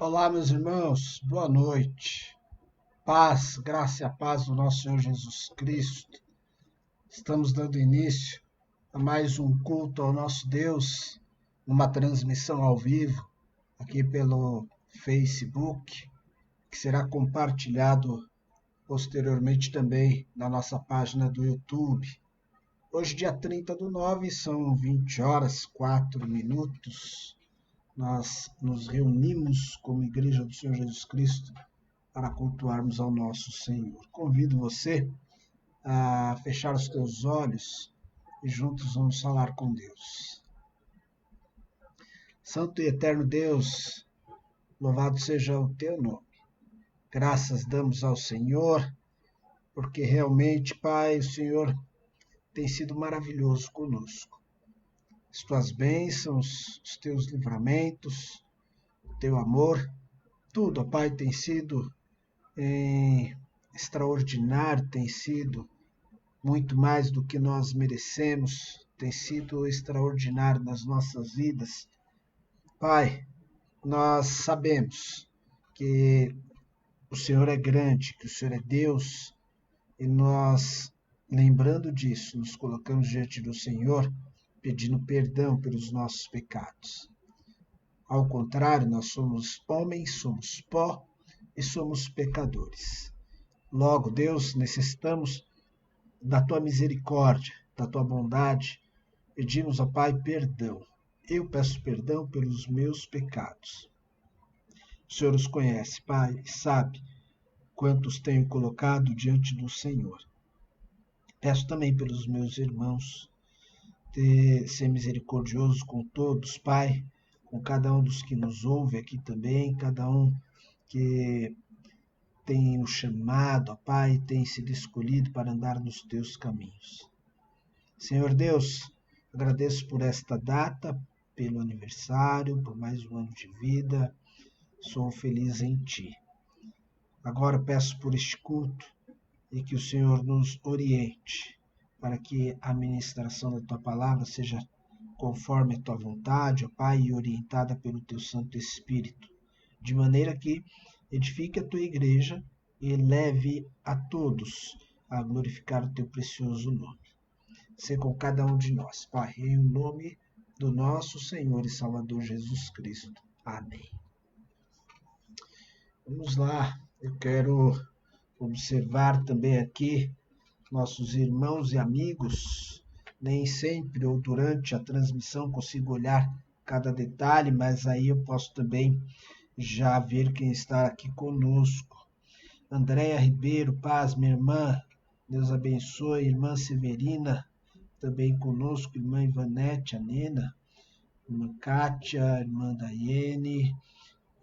Olá, meus irmãos, boa noite. Paz, graça e a paz do nosso Senhor Jesus Cristo. Estamos dando início a mais um culto ao nosso Deus, numa transmissão ao vivo, aqui pelo Facebook, que será compartilhado posteriormente também na nossa página do YouTube. Hoje, dia 30/9, são 20 horas, 4 minutos. Nós nos reunimos como Igreja do Senhor Jesus Cristo para cultuarmos ao nosso Senhor. Convido você a fechar os teus olhos e juntos vamos falar com Deus. Santo e eterno Deus, louvado seja o teu nome. Graças damos ao Senhor, porque realmente, Pai, o Senhor tem sido maravilhoso conosco. As tuas bênçãos, os teus livramentos, o teu amor, tudo, Pai, tem sido extraordinário, tem sido muito mais do que nós merecemos, tem sido extraordinário nas nossas vidas. Pai, nós sabemos que o Senhor é grande, que o Senhor é Deus, e nós, lembrando disso, nos colocamos diante do Senhor, pedindo perdão pelos nossos pecados. Ao contrário, nós somos homens, somos pó e somos pecadores. Logo, Deus, necessitamos da tua misericórdia, da tua bondade. Pedimos, ó Pai, perdão. Eu peço perdão pelos meus pecados. O Senhor os conhece, Pai, e sabe quantos tenho colocado diante do Senhor. Peço também pelos meus irmãos, ser misericordioso com todos, Pai, com cada um dos que nos ouve aqui também, cada um que tem o chamado, ó Pai, tem sido escolhido para andar nos teus caminhos. Senhor Deus, agradeço por esta data, pelo aniversário, por mais um ano de vida. Sou feliz em Ti. Agora peço por este culto e que o Senhor nos oriente para que a ministração da Tua palavra seja conforme a Tua vontade, ó Pai, e orientada pelo Teu Santo Espírito, de maneira que edifique a Tua igreja e leve a todos a glorificar o Teu precioso nome. Ser com cada um de nós, Pai, em nome do nosso Senhor e Salvador Jesus Cristo. Amém. Vamos lá, eu quero observar também aqui nossos irmãos e amigos. Nem sempre ou durante a transmissão consigo olhar cada detalhe, mas aí eu posso também já ver quem está aqui conosco. Andréia Ribeiro, paz, minha irmã, Deus abençoe. Irmã Severina, também conosco, irmã Ivanete, a Nena, irmã Kátia, irmã Daiane,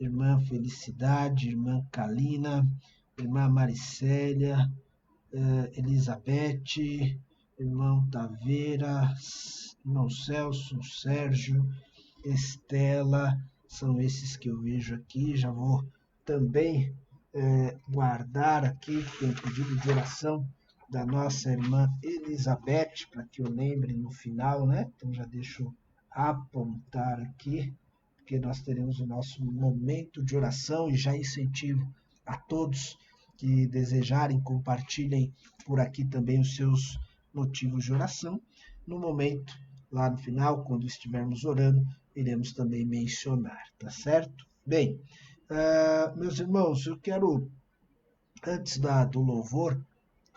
irmã Felicidade, irmã Kalina, irmã Maricélia, Elizabeth, irmão Taveira, irmão Celso, Sérgio, Estela, são esses que eu vejo aqui. Já vou também guardar aqui, tem pedido de oração da nossa irmã Elizabeth, para que eu lembre no final, né? Então já deixo apontar aqui, porque nós teremos o nosso momento de oração e já incentivo a todos que desejarem, compartilhem por aqui também os seus motivos de oração. No momento, lá no final, quando estivermos orando, iremos também mencionar, tá certo? Bem, meus irmãos, eu quero, antes do louvor,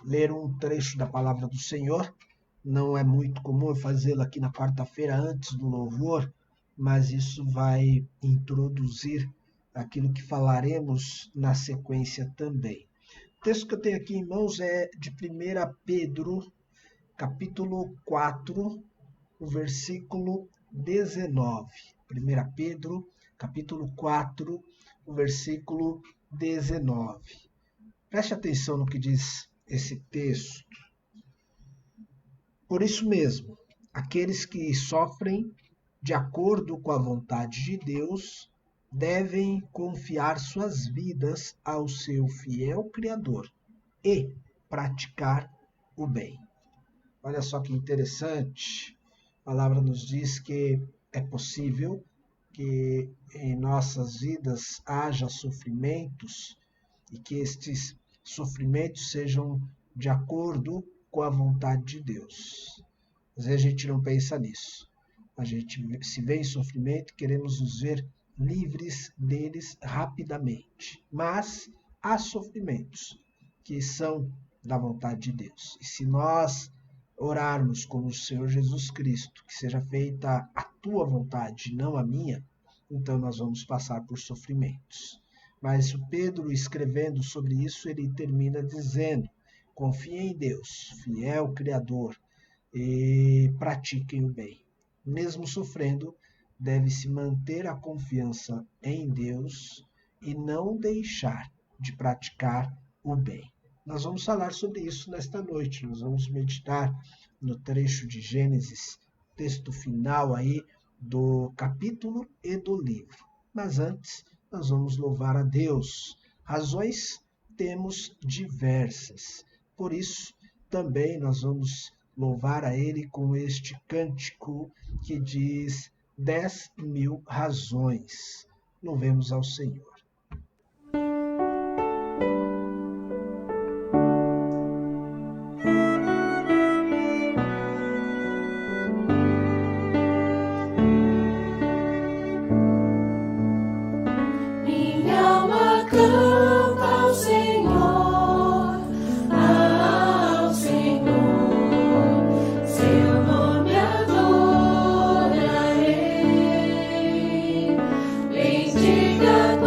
ler um trecho da palavra do Senhor. Não é muito comum eu fazê-lo aqui na quarta-feira antes do louvor, mas isso vai introduzir aquilo que falaremos na sequência também. O texto que eu tenho aqui em mãos é de 1 Pedro, capítulo 4, o versículo 19. 1 Pedro, capítulo 4, o versículo 19. Preste atenção no que diz esse texto. Por isso mesmo, aqueles que sofrem de acordo com a vontade de Deus devem confiar suas vidas ao seu fiel Criador e praticar o bem. Olha só que interessante, a palavra nos diz que é possível que em nossas vidas haja sofrimentos e que estes sofrimentos sejam de acordo com a vontade de Deus. Às vezes a gente não pensa nisso. A gente se vê em sofrimento, queremos nos ver livres deles rapidamente. Mas há sofrimentos que são da vontade de Deus. E se nós orarmos como o Senhor Jesus Cristo, que seja feita a tua vontade, não a minha, então nós vamos passar por sofrimentos. Mas o Pedro, escrevendo sobre isso, ele termina dizendo: confiem em Deus, fiel Criador, e pratiquem o bem. Mesmo sofrendo, deve-se manter a confiança em Deus e não deixar de praticar o bem. Nós vamos falar sobre isso nesta noite. Nós vamos meditar no trecho de Gênesis, texto final aí do capítulo e do livro. Mas antes, nós vamos louvar a Deus. Razões temos diversas. Por isso, também nós vamos louvar a Ele com este cântico que diz 10.000 razões. Louvemos ao Senhor. Bendiga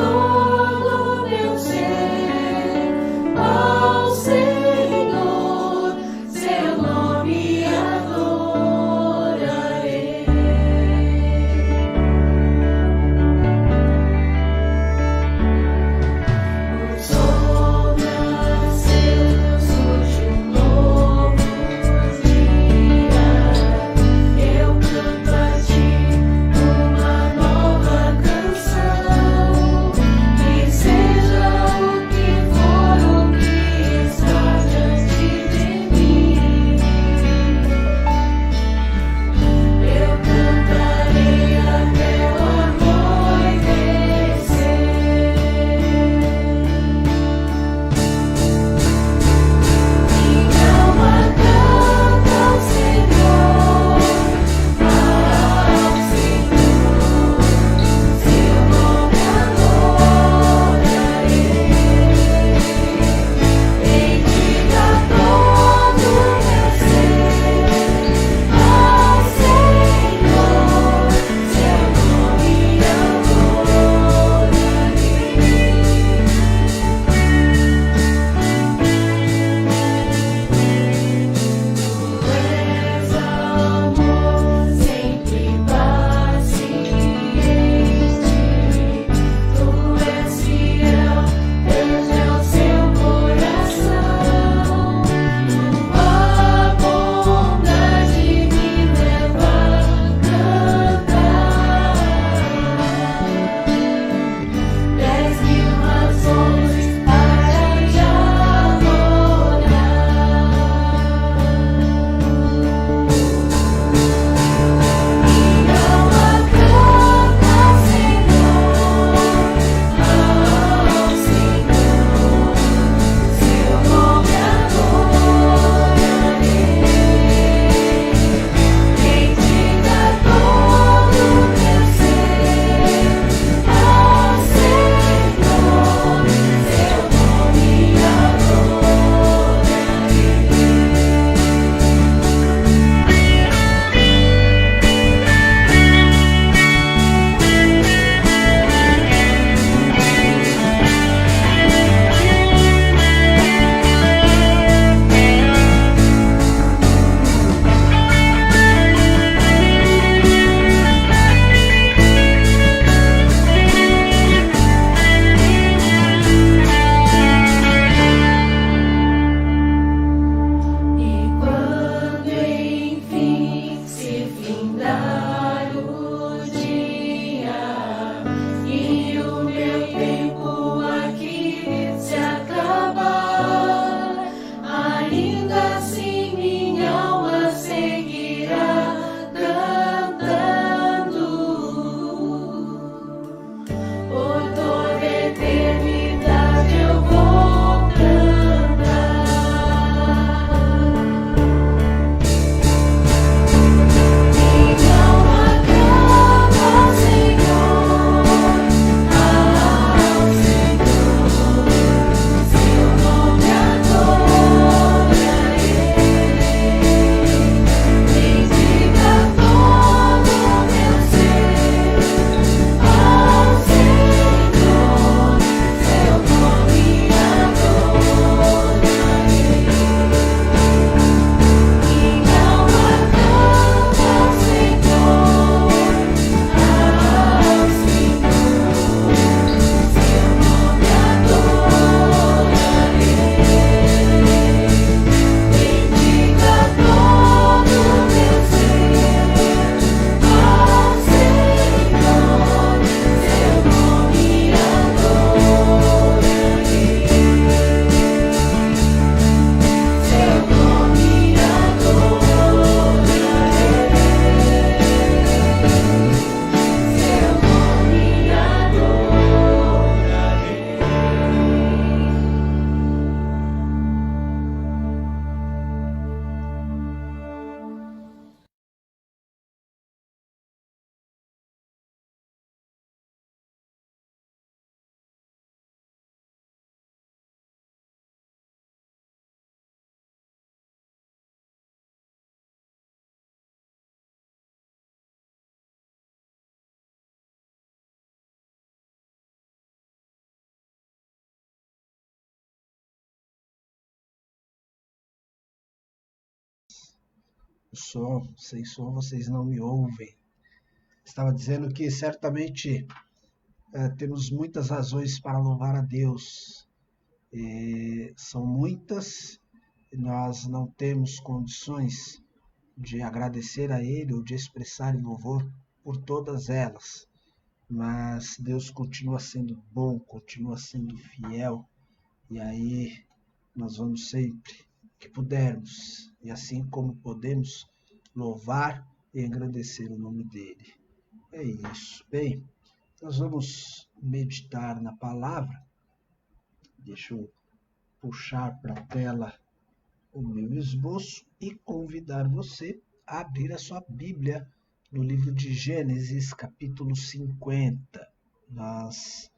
o som, sem som vocês não me ouvem. Estava dizendo que certamente temos muitas razões para louvar a Deus. São muitas, e nós não temos condições de agradecer a Ele ou de expressar louvor por todas elas. Mas Deus continua sendo bom, continua sendo fiel, e aí nós vamos sempre que pudermos, e assim como podemos, louvar e engrandecer o nome dele. É isso. Bem, nós vamos meditar na palavra. Deixa eu puxar para a tela o meu esboço e convidar você a abrir a sua Bíblia no livro de Gênesis, capítulo 50. Nós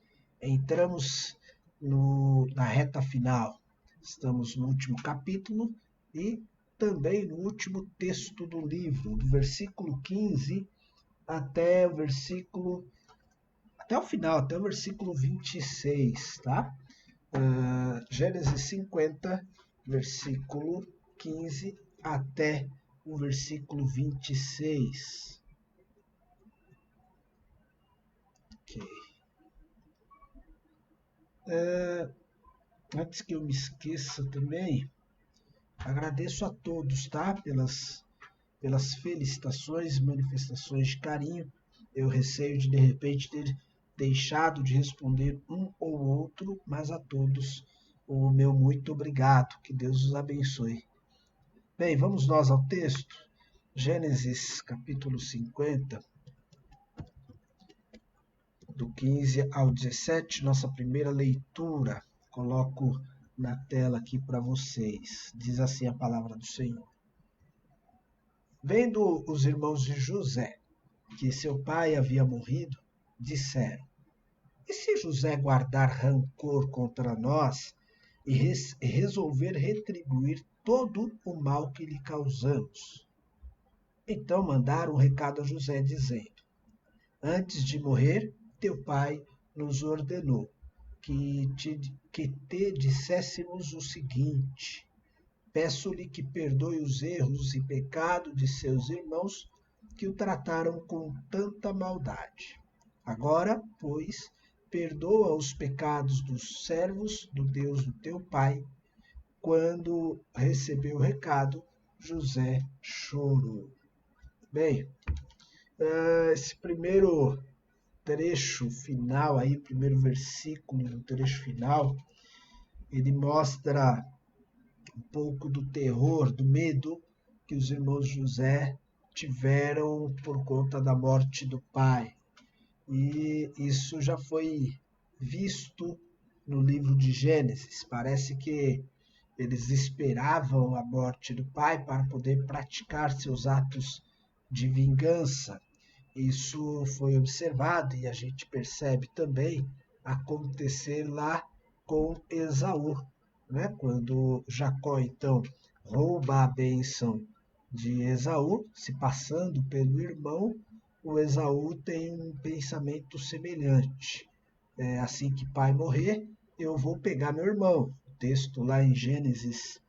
entramos na reta final. Estamos no último capítulo e também no último texto do livro, do versículo 15 até o final, até o versículo 26, tá? Gênesis 50, versículo 15 até o versículo 26. Ok. Antes que eu me esqueça também, agradeço a todos, tá? Pelas felicitações, manifestações de carinho. Eu receio de repente ter deixado de responder um ou outro, mas a todos o meu muito obrigado. Que Deus os abençoe. Bem, vamos nós ao texto. Gênesis capítulo 50, do 15 ao 17, nossa primeira leitura. Coloco na tela aqui para vocês. Diz assim a palavra do Senhor. Vendo os irmãos de José que seu pai havia morrido, disseram: e se José guardar rancor contra nós e resolver retribuir todo o mal que lhe causamos? Então mandaram um recado a José, dizendo: antes de morrer, teu pai nos ordenou que te disséssemos o seguinte: peço-lhe que perdoe os erros e pecados de seus irmãos que o trataram com tanta maldade. Agora, pois, perdoa os pecados dos servos do Deus do teu pai. Quando recebeu o recado, José chorou. Bem, esse primeiro trecho final aí, primeiro versículo do trecho final, ele mostra um pouco do terror, do medo que os irmãos José tiveram por conta da morte do pai. E isso já foi visto no livro de Gênesis. Parece que eles esperavam a morte do pai para poder praticar seus atos de vingança. Isso foi observado e a gente percebe também acontecer lá com Esaú, né? Quando Jacó então rouba a bênção de Esaú, se passando pelo irmão, o Esaú tem um pensamento semelhante. Assim que pai morrer, eu vou pegar meu irmão. O texto lá em Gênesis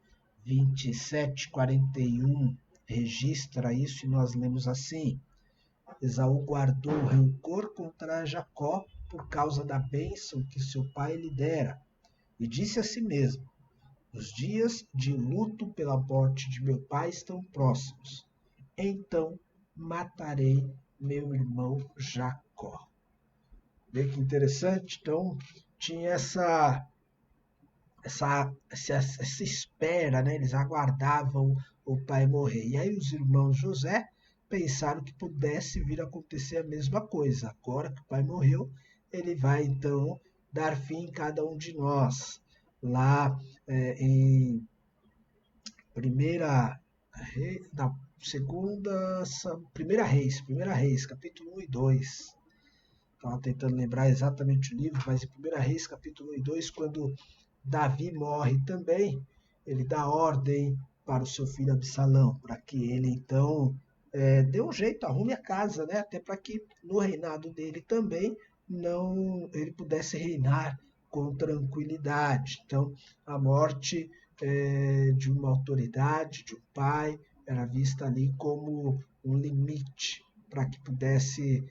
27, 41 registra isso e nós lemos assim: Esaú guardou rancor contra Jacó por causa da bênção que seu pai lhe dera, e disse a si mesmo: os dias de luto pela morte de meu pai estão próximos. Então matarei meu irmão Jacó. Vê que interessante? Então tinha essa espera, né? Eles aguardavam o pai morrer. E aí os irmãos José pensaram que pudesse vir a acontecer a mesma coisa. Agora que o pai morreu, ele vai então dar fim em cada um de nós. Lá em Primeira Reis, capítulo 1 e 2. Estava tentando lembrar exatamente o livro, mas em 1 Reis, capítulo 1 e 2, quando Davi morre também, ele dá ordem para o seu filho Absalão, para que ele então dê um jeito, arrume a casa, né? Até para que no reinado dele também ele pudesse reinar com tranquilidade. Então, a morte de uma autoridade, de um pai, era vista ali como um limite para que pudesse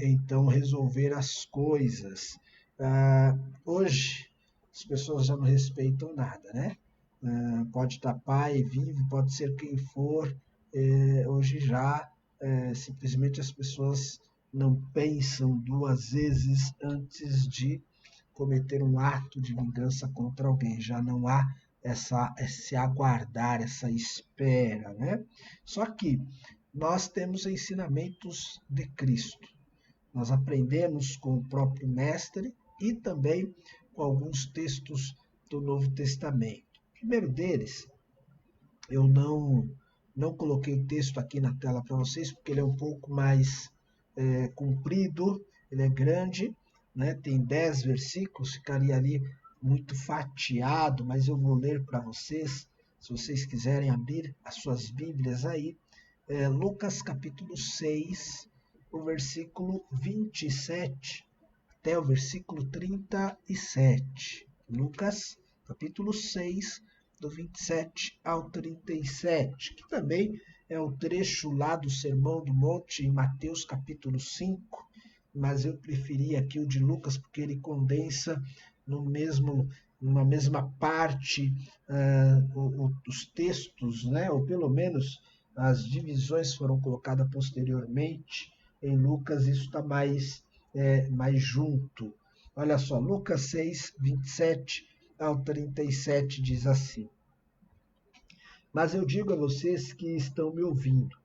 então resolver as coisas. Hoje as pessoas já não respeitam nada, né? Pode estar pai, vivo, pode ser quem for, hoje já simplesmente as pessoas não pensam duas vezes antes de cometer um ato de vingança contra alguém. Já não há esse aguardar, essa espera, né? Só que nós temos ensinamentos de Cristo. Nós aprendemos com o próprio Mestre e também com alguns textos do Novo Testamento. O primeiro deles, eu não coloquei o texto aqui na tela para vocês, porque ele é um pouco mais comprido, ele é grande, né? Tem 10 versículos, ficaria ali muito fatiado, mas eu vou ler para vocês, se vocês quiserem abrir as suas Bíblias aí. Lucas capítulo 6, o versículo 27 até o versículo 37. Lucas capítulo 6, do 27 ao 37, que também é o trecho lá do Sermão do Monte, em Mateus capítulo 5, mas eu preferi aqui o de Lucas porque ele condensa numa mesma parte os textos, né? Ou pelo menos as divisões foram colocadas posteriormente. Em Lucas isso está mais junto. Olha só, Lucas 6, 27 ao 37 diz assim: Mas eu digo a vocês que estão me ouvindo,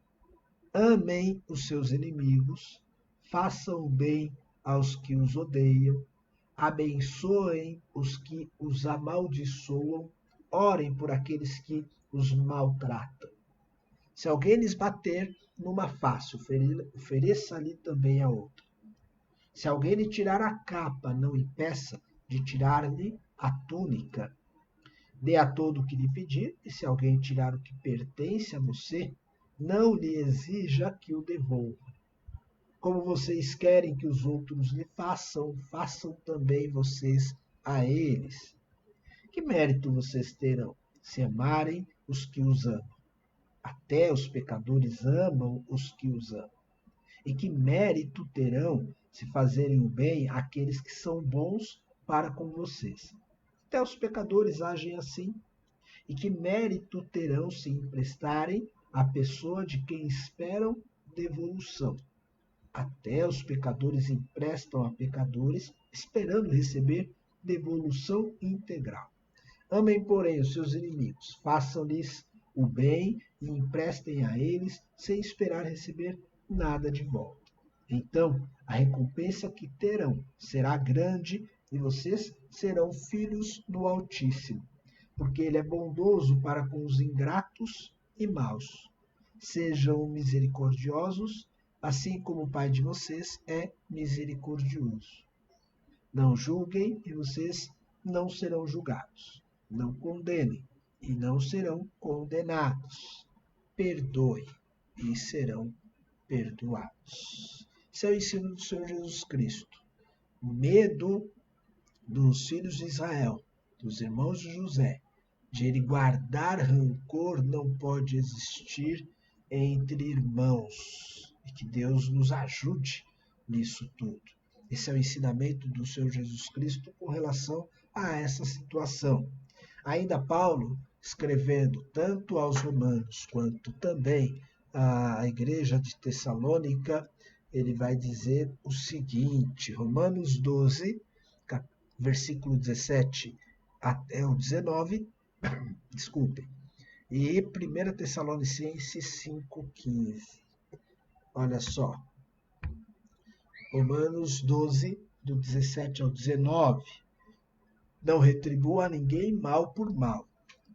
amem os seus inimigos, façam o bem aos que os odeiam, abençoem os que os amaldiçoam, orem por aqueles que os maltratam. Se alguém lhes bater numa face, ofereça-lhe também a outra. Se alguém lhe tirar a capa, não impeça de tirar-lhe a túnica. Dê a todo o que lhe pedir, e se alguém tirar o que pertence a você, não lhe exija que o devolva. Como vocês querem que os outros lhe façam, façam também vocês a eles. Que mérito vocês terão se amarem os que os amam? Até os pecadores amam os que os amam. E que mérito terão se fazerem o bem àqueles que são bons para com vocês? Até os pecadores agem assim. E que mérito terão se emprestarem à pessoa de quem esperam devolução? Até os pecadores emprestam a pecadores, esperando receber devolução integral. Amem, porém, os seus inimigos, façam-lhes o bem e emprestem a eles, sem esperar receber nada de volta. Então, a recompensa que terão será grande e vocês serão filhos do Altíssimo, porque ele é bondoso para com os ingratos e maus. Sejam misericordiosos, assim como o Pai de vocês é misericordioso. Não julguem e vocês não serão julgados. Não condenem e não serão condenados. Perdoe e serão perdoados. Esse é o ensino do Senhor Jesus Cristo. O medo dos filhos de Israel, dos irmãos de José, de ele guardar rancor, não pode existir entre irmãos. E que Deus nos ajude nisso tudo. Esse é o ensinamento do Senhor Jesus Cristo com relação a essa situação. Ainda Paulo, escrevendo tanto aos romanos quanto também à igreja de Tessalônica, ele vai dizer o seguinte, Romanos 12, versículo 17 até o 19, desculpem, e 1 Tessalonicenses 5,15. Olha só, Romanos 12, do 17 ao 19. Não retribua a ninguém mal por mal.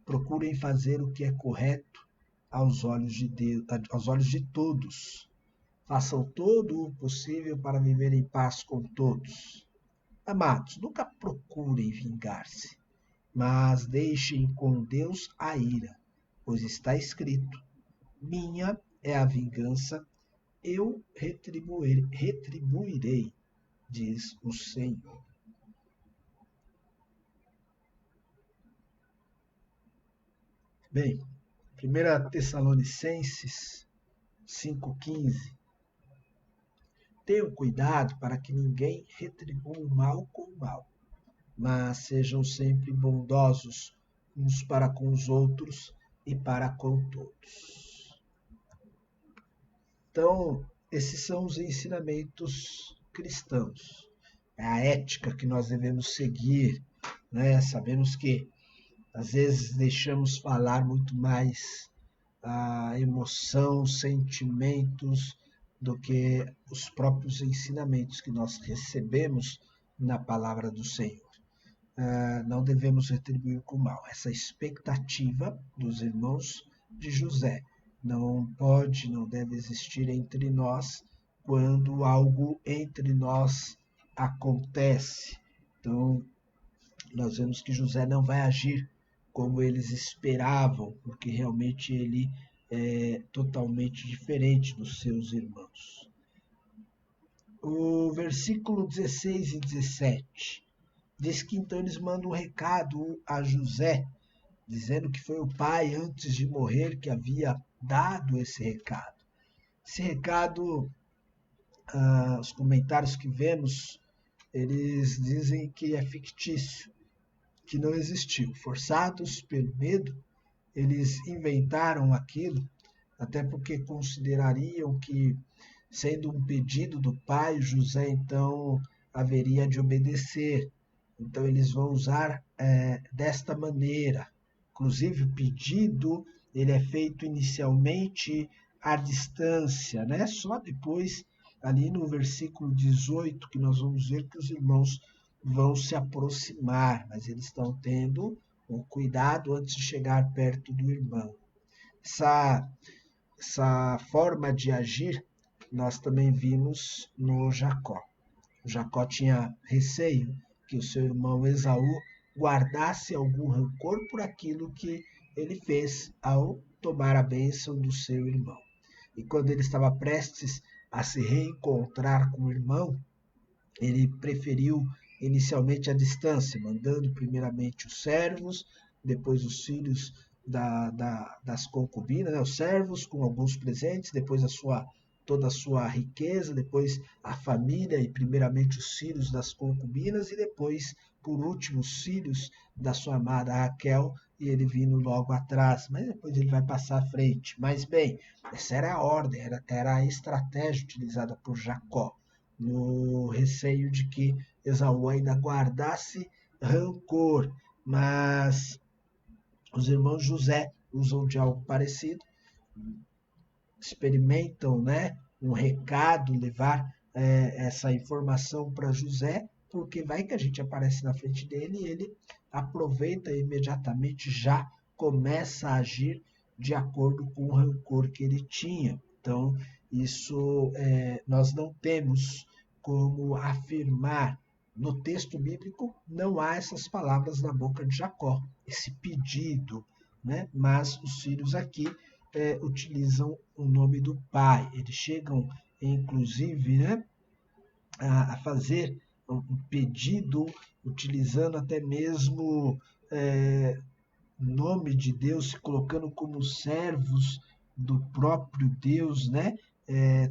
Procurem fazer o que é correto aos olhos de Deus, aos olhos de todos. Façam todo o possível para viver em paz com todos. Amados, nunca procurem vingar-se, mas deixem com Deus a ira, pois está escrito: minha é a vingança, eu retribuirei, diz o Senhor. Bem, 1 Tessalonicenses 5,15. Tenham cuidado para que ninguém retribua o mal com o mal, mas sejam sempre bondosos uns para com os outros e para com todos. Então, esses são os ensinamentos cristãos. É a ética que nós devemos seguir, né? Sabemos que às vezes deixamos falar muito mais a emoção, sentimentos, do que os próprios ensinamentos que nós recebemos na palavra do Senhor. Não devemos retribuir com mal. Essa expectativa dos irmãos de José não pode, não deve existir entre nós quando algo entre nós acontece. Então, nós vemos que José não vai agir como eles esperavam, porque realmente ele é totalmente diferente dos seus irmãos. O versículo 16 e 17 diz que então eles mandam um recado a José, dizendo que foi o pai, antes de morrer, que havia dado esse recado. Esse recado, os comentários que vemos, eles dizem que é fictício, que não existiu. Forçados pelo medo, eles inventaram aquilo, até porque considerariam que, sendo um pedido do pai, José então haveria de obedecer. Então eles vão usar desta maneira. Inclusive o pedido ele é feito inicialmente à distância, né? Só depois, ali no versículo 18, que nós vamos ver que os irmãos vão se aproximar, mas eles estão tendo um cuidado antes de chegar perto do irmão. Essa forma de agir nós também vimos no Jacó. O Jacó tinha receio que o seu irmão Esaú guardasse algum rancor por aquilo que ele fez ao tomar a bênção do seu irmão. E quando ele estava prestes a se reencontrar com o irmão, ele preferiu inicialmente a distância, mandando primeiramente os servos, depois os filhos das concubinas, né, os servos com alguns presentes, depois toda a sua riqueza, depois a família e primeiramente os filhos das concubinas e depois, por último, os filhos da sua amada Raquel e ele vindo logo atrás, mas depois ele vai passar à frente. Mas bem, essa era a ordem, era a estratégia utilizada por Jacó, no receio de que Esaú ainda guardasse rancor, mas os irmãos José usam de algo parecido, experimentam, né, um recado, levar essa informação para José, porque vai que a gente aparece na frente dele e ele aproveita e imediatamente já começa a agir de acordo com o rancor que ele tinha. Então, isso nós não temos como afirmar. No texto bíblico não há essas palavras na boca de Jacó, esse pedido, né? Mas os filhos aqui utilizam o nome do pai. Eles chegam, inclusive, né, a fazer um pedido, utilizando até mesmo nome de Deus, se colocando como servos do próprio Deus, né?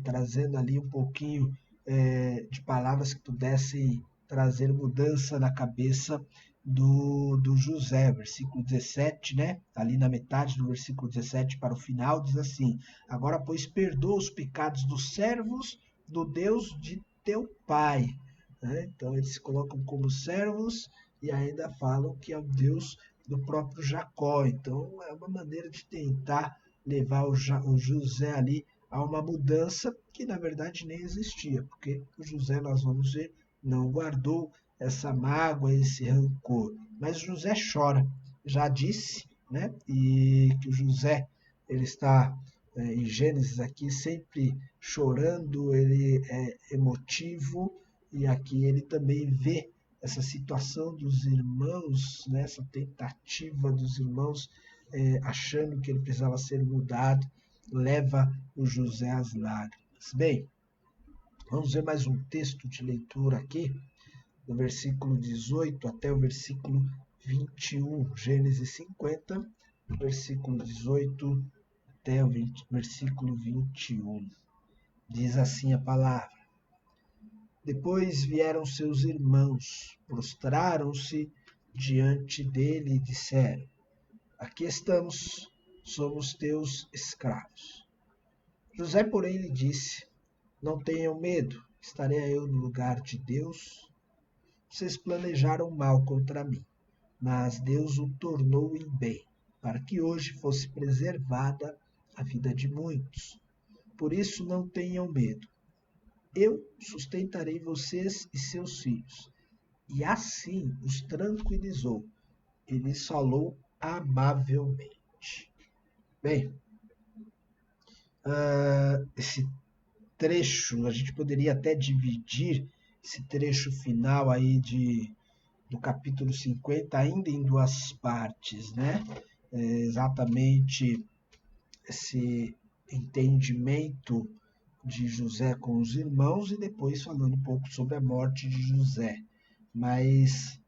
Trazendo ali um pouquinho de palavras que pudessem trazer mudança na cabeça do José. Versículo 17, né? Ali na metade do versículo 17 para o final, diz assim: agora, pois, perdoa os pecados dos servos do Deus de teu pai. Né? Então, eles se colocam como servos e ainda falam que é o Deus do próprio Jacó. Então, é uma maneira de tentar levar o José ali a uma mudança que, na verdade, nem existia, porque o José, nós vamos ver, não guardou essa mágoa, esse rancor. Mas José chora, já disse, né? E que o José, ele está em Gênesis aqui sempre chorando, ele é emotivo, e aqui ele também vê essa situação dos irmãos, né? Essa tentativa dos irmãos achando que ele precisava ser mudado, leva o José às lágrimas. Bem, vamos ver mais um texto de leitura aqui, do versículo 18 até o versículo 21, Gênesis 50, versículo 18 até o versículo 21. Diz assim a palavra: Depois vieram seus irmãos, prostraram-se diante dele e disseram: Aqui estamos, somos teus escravos. José, porém, lhe disse: Não tenham medo, estarei eu no lugar de Deus? Vocês planejaram mal contra mim, mas Deus o tornou em bem, para que hoje fosse preservada a vida de muitos. Por isso não tenham medo. Eu sustentarei vocês e seus filhos. E assim os tranquilizou. E lhes falou amavelmente. Bem, esse trecho, a gente poderia até dividir esse trecho final aí do capítulo 50 ainda em duas partes, né? Exatamente esse entendimento de José com os irmãos e depois falando um pouco sobre a morte de José. Mas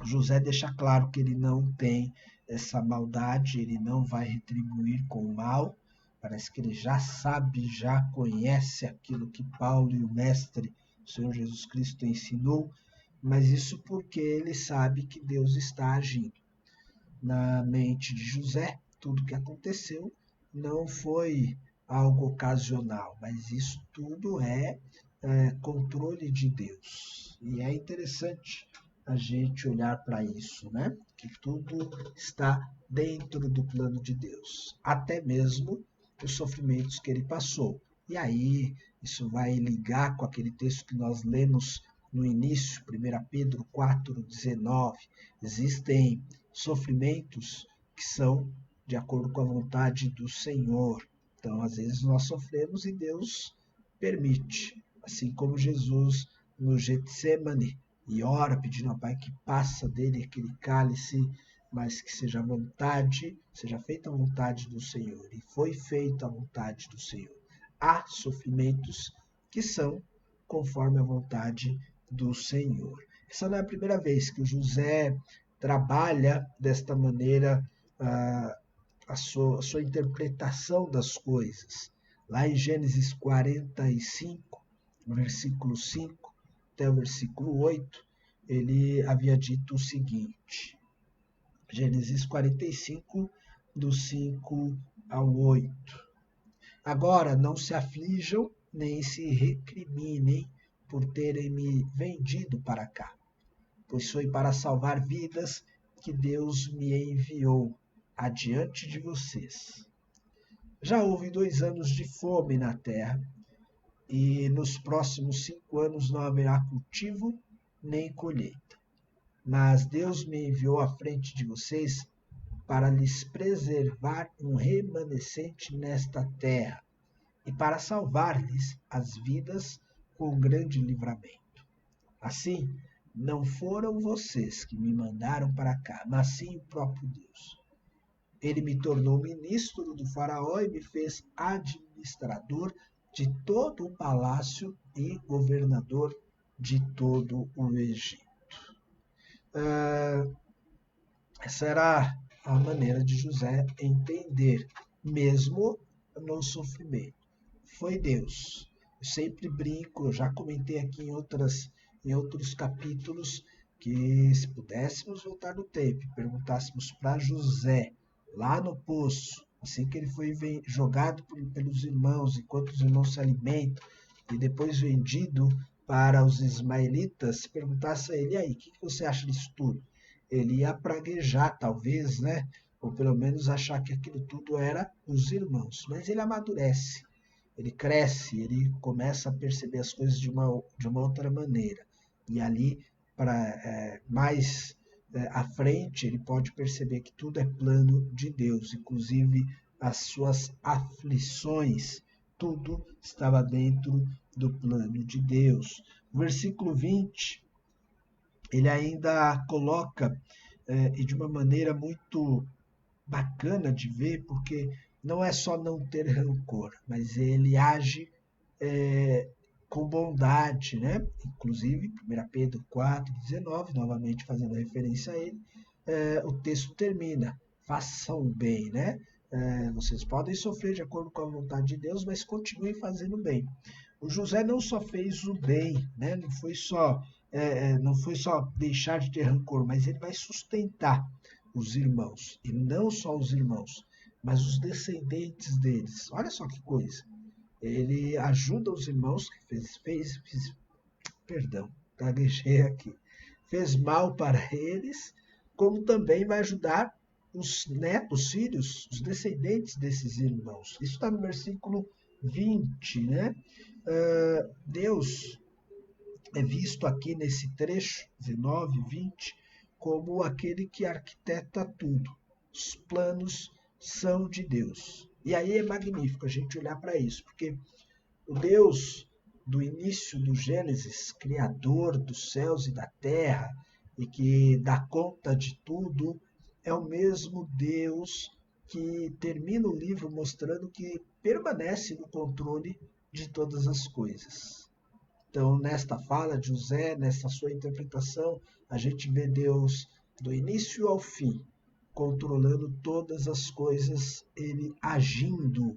José deixa claro que ele não tem essa maldade, ele não vai retribuir com o mal. Parece que ele já sabe, já conhece aquilo que Paulo e o Mestre, o Senhor Jesus Cristo, ensinou, mas isso porque ele sabe que Deus está agindo. Na mente de José, tudo que aconteceu não foi algo ocasional, mas isso tudo é controle de Deus. E é interessante a gente olhar para isso, né? Que tudo está dentro do plano de Deus, até mesmo os sofrimentos que ele passou. E aí, isso vai ligar com aquele texto que nós lemos no início, 1 Pedro 4,19. Existem sofrimentos que são de acordo com a vontade do Senhor. Então, às vezes, nós sofremos e Deus permite. Assim como Jesus no Getsemane e ora pedindo ao Pai que passa dele aquele cálice, mas que seja feita a vontade do Senhor. E foi feita a vontade do Senhor. Há sofrimentos que são conforme a vontade do Senhor. Essa não é a primeira vez que o José trabalha desta maneira a sua interpretação das coisas. Lá em Gênesis 45, versículo 5 até o versículo 8, ele havia dito o seguinte: Gênesis 45, do 5 ao 8. Agora não se aflijam, nem se recriminem por terem me vendido para cá, pois foi para salvar vidas que Deus me enviou adiante de vocês. Já houve 2 anos de fome na terra, e nos próximos 5 anos não haverá cultivo nem colheita. Mas Deus me enviou à frente de vocês para lhes preservar um remanescente nesta terra e para salvar-lhes as vidas com um grande livramento. Assim, não foram vocês que me mandaram para cá, mas sim o próprio Deus. Ele me tornou ministro do faraó e me fez administrador de todo o palácio e governador de todo o Egito. Essa era a maneira de José entender, mesmo no sofrimento. Foi Deus. Eu sempre brinco, eu já comentei aqui em outros capítulos, que se pudéssemos voltar no tempo e perguntássemos para José, lá no poço, assim que ele foi jogado pelos irmãos, enquanto os irmãos se alimentam, e depois vendido para os ismaelitas, se perguntasse a ele, aí, o que você acha disso tudo? Ele ia praguejar, talvez, né? Ou pelo menos achar que aquilo tudo era os irmãos. Mas ele amadurece, ele cresce, ele começa a perceber as coisas de uma outra maneira. E ali, mais à frente, ele pode perceber que tudo é plano de Deus, inclusive as suas aflições, tudo estava dentro do plano de Deus. O versículo 20, ele ainda coloca, e de uma maneira muito bacana de ver, porque não é só não ter rancor, mas ele age com bondade, né? Inclusive, 1 Pedro 4,19, novamente fazendo referência a ele, o texto termina: façam o bem, né? Vocês podem sofrer de acordo com a vontade de Deus, mas continuem fazendo o bem. O José não só fez o bem, né? Não foi só deixar de ter rancor, mas ele vai sustentar os irmãos, e não só os irmãos, mas os descendentes deles. Olha só que coisa. Ele ajuda os irmãos que perdão, gaguejei aqui, fez mal para eles, como também vai ajudar os netos, os filhos, os descendentes desses irmãos. Isso está no versículo 20, né? Deus é visto aqui nesse trecho, 19, 20, como aquele que arquiteta tudo. Os planos são de Deus. E aí é magnífico a gente olhar para isso, porque o Deus do início do Gênesis, criador dos céus e da terra, e que dá conta de tudo, é o mesmo Deus que termina o livro mostrando que permanece no controle de todas as coisas. Então, nesta fala de José, nessa sua interpretação, a gente vê Deus do início ao fim, controlando todas as coisas, ele agindo.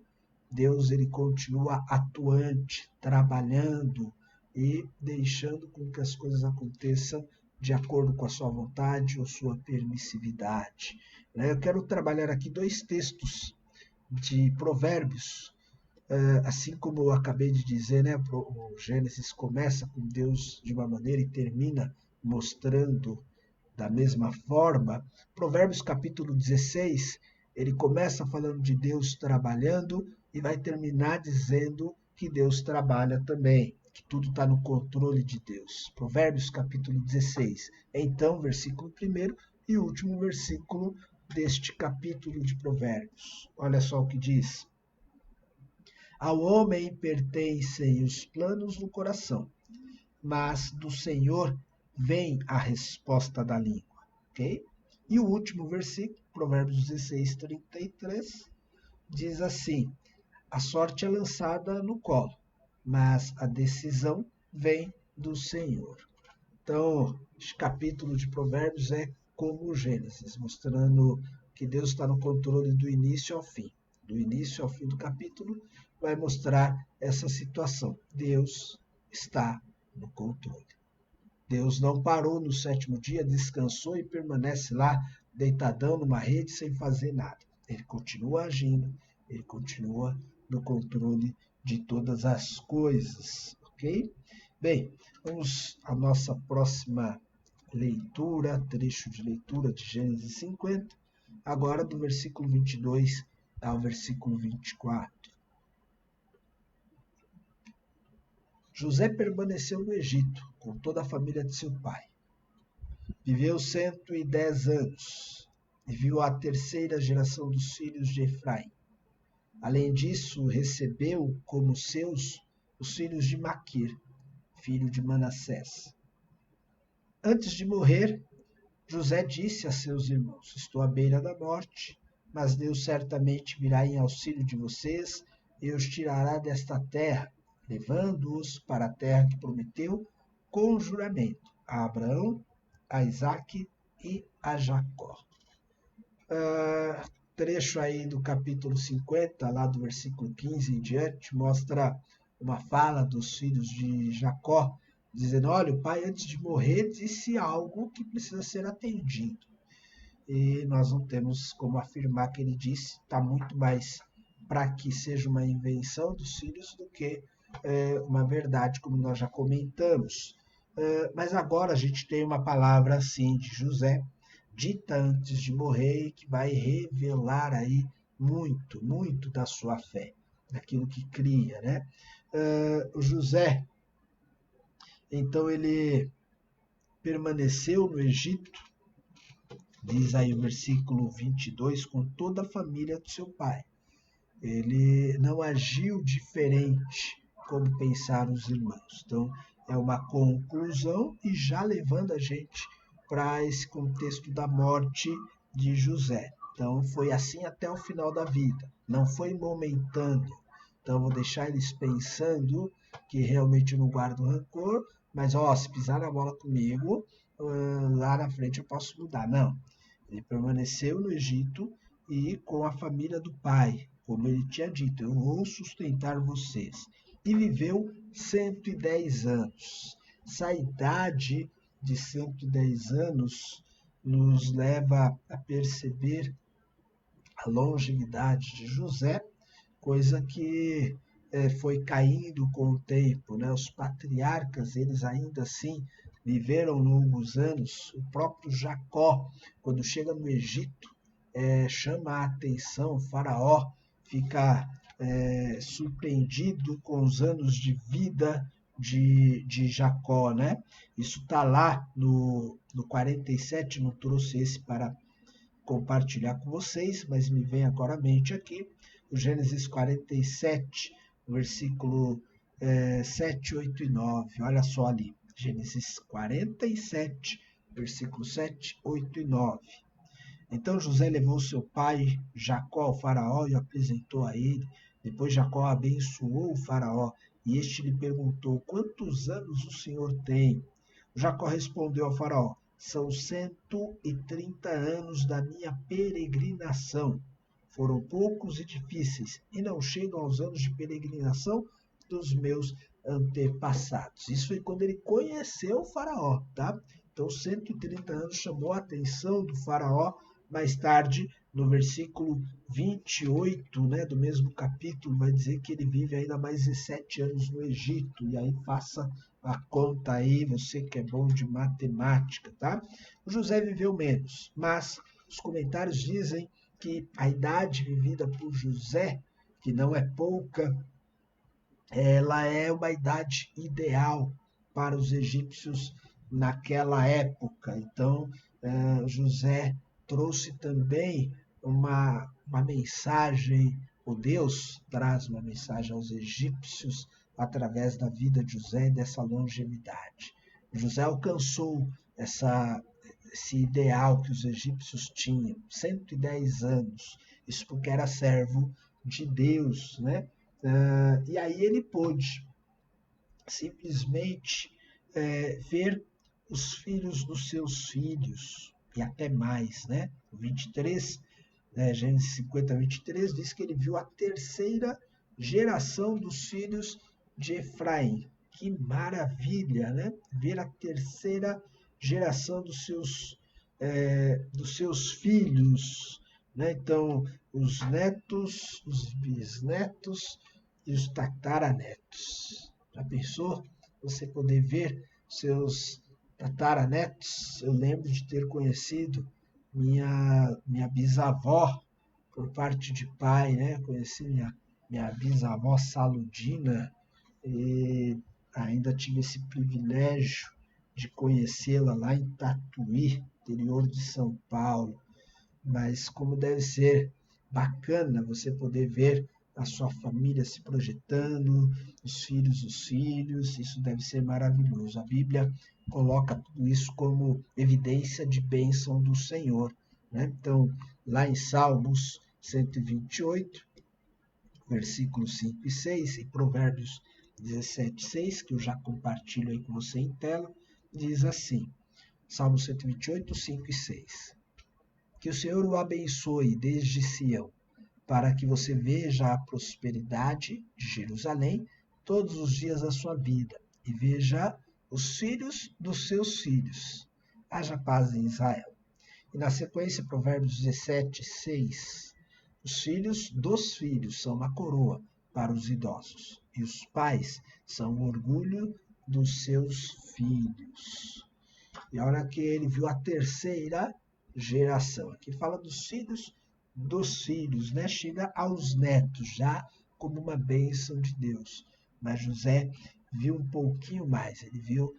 Deus ele continua atuante, trabalhando e deixando com que as coisas aconteçam de acordo com a sua vontade ou sua permissividade. Eu quero trabalhar aqui 2 textos de Provérbios. Assim como eu acabei de dizer, né, o Gênesis começa com Deus de uma maneira e termina mostrando da mesma forma. Provérbios capítulo 16, ele começa falando de Deus trabalhando e vai terminar dizendo que Deus trabalha também, que tudo está no controle de Deus. Provérbios capítulo 16. Então, versículo 1 e último versículo deste capítulo de Provérbios. Olha só o que diz. Ao homem pertencem os planos do coração, mas do Senhor vem a resposta da língua. Okay? E o último versículo, Provérbios 16, 33, diz assim: a sorte é lançada no colo, mas a decisão vem do Senhor. Então, este capítulo de Provérbios é como o Gênesis, mostrando que Deus está no controle do início ao fim. Do início ao fim do capítulo, vai mostrar essa situação. Deus está no controle. Deus não parou no 7º dia, descansou e permanece lá, deitadão numa rede, sem fazer nada. Ele continua agindo, ele continua no controle de todas as coisas, ok? Bem, vamos à nossa próxima leitura, trecho de leitura de Gênesis 50, agora do versículo 22 ao versículo 24. José permaneceu no Egito, com toda a família de seu pai. Viveu 110 anos e viu a 3ª geração dos filhos de Efraim. Além disso, recebeu como seus os filhos de Maquir, filho de Manassés. Antes de morrer, José disse a seus irmãos: estou à beira da morte, mas Deus certamente virá em auxílio de vocês e os tirará desta terra, levando-os para a terra que prometeu com juramento a Abraão, a Isaque e a Jacó. Trecho aí do capítulo 50, lá do versículo 15 em diante, mostra uma fala dos filhos de Jacó, dizendo: olha, o pai antes de morrer disse algo que precisa ser atendido. E nós não temos como afirmar que ele disse, está muito mais para que seja uma invenção dos filhos do que uma verdade, como nós já comentamos. Mas agora a gente tem uma palavra assim de José, dita antes de morrer, que vai revelar aí muito, muito da sua fé, daquilo que cria, né? O José, então ele permaneceu no Egito, diz aí o versículo 22, com toda a família do seu pai. Ele não agiu diferente como pensaram os irmãos. Então, é uma conclusão e já levando a gente para esse contexto da morte de José. Então, foi assim até o final da vida, não foi momentâneo. Então, vou deixar eles pensando que realmente não guardo rancor, mas se pisar na bola comigo, lá na frente eu posso mudar. Não, ele permaneceu no Egito e com a família do pai, como ele tinha dito, eu vou sustentar vocês. E viveu 110 anos. Essa idade de 110 anos nos leva a perceber a longevidade de José, coisa que foi caindo com o tempo, né? Os patriarcas, eles ainda assim viveram longos anos. O próprio Jacó, quando chega no Egito, chama a atenção, o faraó fica surpreendido com os anos de vida de Jacó, né? Isso está lá no 47, não trouxe esse para compartilhar com vocês, mas me vem agora à mente aqui, o Gênesis 47, versículo 7, 8 e 9. Olha só ali, Gênesis 47, versículo 7, 8 e 9. Então José levou seu pai Jacó ao faraó e o apresentou a ele. Depois Jacó abençoou o faraó e este lhe perguntou: quantos anos o senhor tem? Jacó respondeu ao faraó: são 130 anos da minha peregrinação. Foram poucos e difíceis, e não chegam aos anos de peregrinação dos meus antepassados. Isso foi quando ele conheceu o faraó, tá? Então, 130 anos chamou a atenção do faraó. Mais tarde, no versículo 28, né, do mesmo capítulo, vai dizer que ele vive ainda mais de 7 anos no Egito. E aí faça a conta aí, você que é bom de matemática, tá? O José viveu menos, mas os comentários dizem que a idade vivida por José, que não é pouca, ela é uma idade ideal para os egípcios naquela época. Então, José trouxe também uma mensagem, o Deus traz uma mensagem aos egípcios através da vida de José e dessa longevidade. José alcançou esse ideal que os egípcios tinham, 110 anos, isso porque era servo de Deus, né? E aí ele pôde simplesmente ver os filhos dos seus filhos, e até mais, né? O 23, Gênesis 50, 23, diz que ele viu a terceira geração dos filhos de Efraim. Que maravilha, né? Ver a terceira geração dos seus filhos, né? Então, os netos, os bisnetos e os tataranetos. Já pensou? Você poder ver seus tataranetos? Eu lembro de ter conhecido minha bisavó por parte de pai, né? Conheci minha bisavó Saludina e ainda tive esse privilégio de conhecê-la lá em Tatuí, interior de São Paulo. Mas como deve ser bacana você poder ver a sua família se projetando, os filhos, isso deve ser maravilhoso. A Bíblia coloca tudo isso como evidência de bênção do Senhor, né? Então, lá em Salmos 128, versículos 5 e 6, e Provérbios 17, 6, que eu já compartilho aí com você em tela, diz assim, Salmo 128, 5 e 6. Que o Senhor o abençoe desde Sião, para que você veja a prosperidade de Jerusalém todos os dias da sua vida, e veja os filhos dos seus filhos. Haja paz em Israel. E na sequência, Provérbios 17, 6. Os filhos dos filhos são uma coroa para os idosos, e os pais são o orgulho dos seus filhos. E a hora que ele viu a terceira geração, aqui fala dos filhos, né? Chega aos netos, já como uma bênção de Deus. Mas José viu um pouquinho mais, ele viu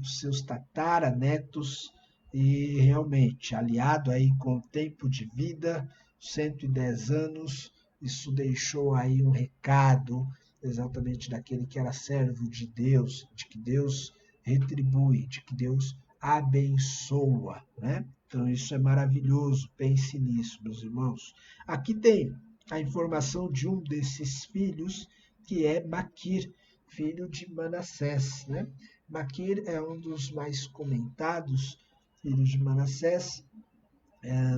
os seus tataranetos e realmente, aliado aí com o tempo de vida, 110 anos, isso deixou aí um recado exatamente daquele que era servo de Deus, de que Deus retribui, de que Deus abençoa, né? Então isso é maravilhoso, pense nisso, meus irmãos. Aqui tem a informação de um desses filhos, que é Maquir, filho de Manassés, né? Maquir é um dos mais comentados filhos de Manassés,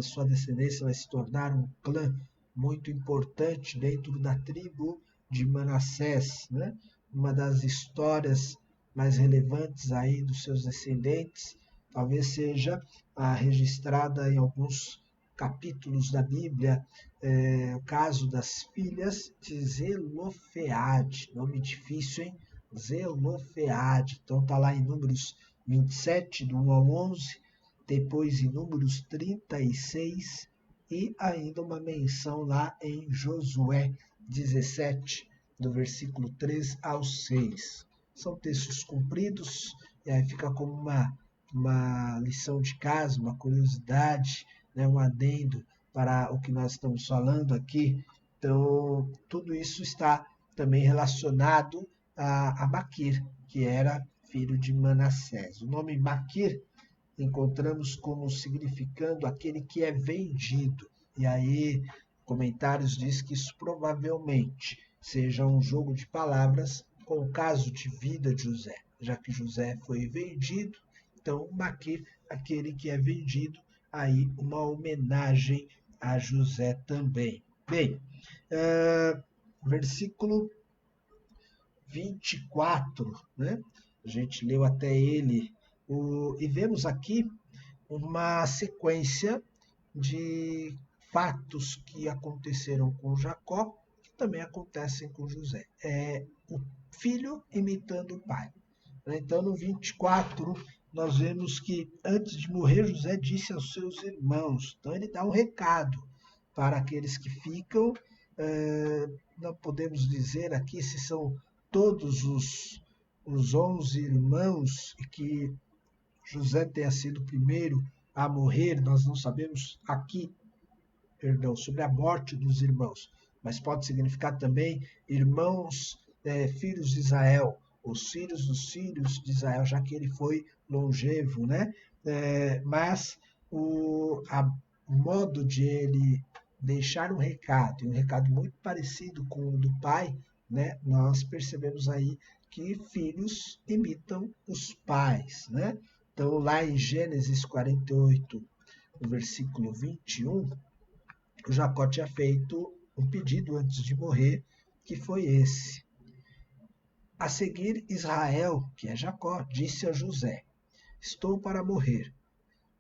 sua descendência vai se tornar um clã muito importante dentro da tribo de Manassés, né? Uma das histórias mais relevantes aí dos seus descendentes, talvez seja registrada em alguns capítulos da Bíblia, o caso das filhas de Zelofeade, nome difícil, hein? Zelofeade, então está lá em Números 27, do 1 ao 11, depois em Números 36 e ainda uma menção lá em Josué 17, do versículo 3 ao 6. São textos compridos, e aí fica como uma lição de casa, uma curiosidade, né, um adendo para o que nós estamos falando aqui. Então, tudo isso está também relacionado a Maquir, que era filho de Manassés. O nome Maquir encontramos como significando aquele que é vendido. E aí, comentários diz que isso provavelmente seja um jogo de palavras com o caso de vida de José, já que José foi vendido, então Maquir, aquele que é vendido, aí uma homenagem a José também. Bem, versículo 24, né? A gente leu até ele, e vemos aqui uma sequência de fatos que aconteceram com Jacó, que também acontecem com José. É o filho imitando o pai. Então, no 24, nós vemos que antes de morrer, José disse aos seus irmãos. Então, ele dá um recado para aqueles que ficam. Não podemos dizer aqui se são todos os 11 irmãos e que José tenha sido o primeiro a morrer, nós não sabemos aqui, sobre a morte dos irmãos, mas pode significar também irmãos, filhos de Israel, os filhos dos filhos de Israel, já que ele foi longevo, né? Mas o modo de ele deixar um recado, e um recado muito parecido com o do pai, né? Nós percebemos aí que filhos imitam os pais, né? Então, lá em Gênesis 48, no versículo 21, o Jacó tinha feito um pedido antes de morrer, que foi esse. A seguir, Israel, que é Jacó, disse a José: Estou para morrer,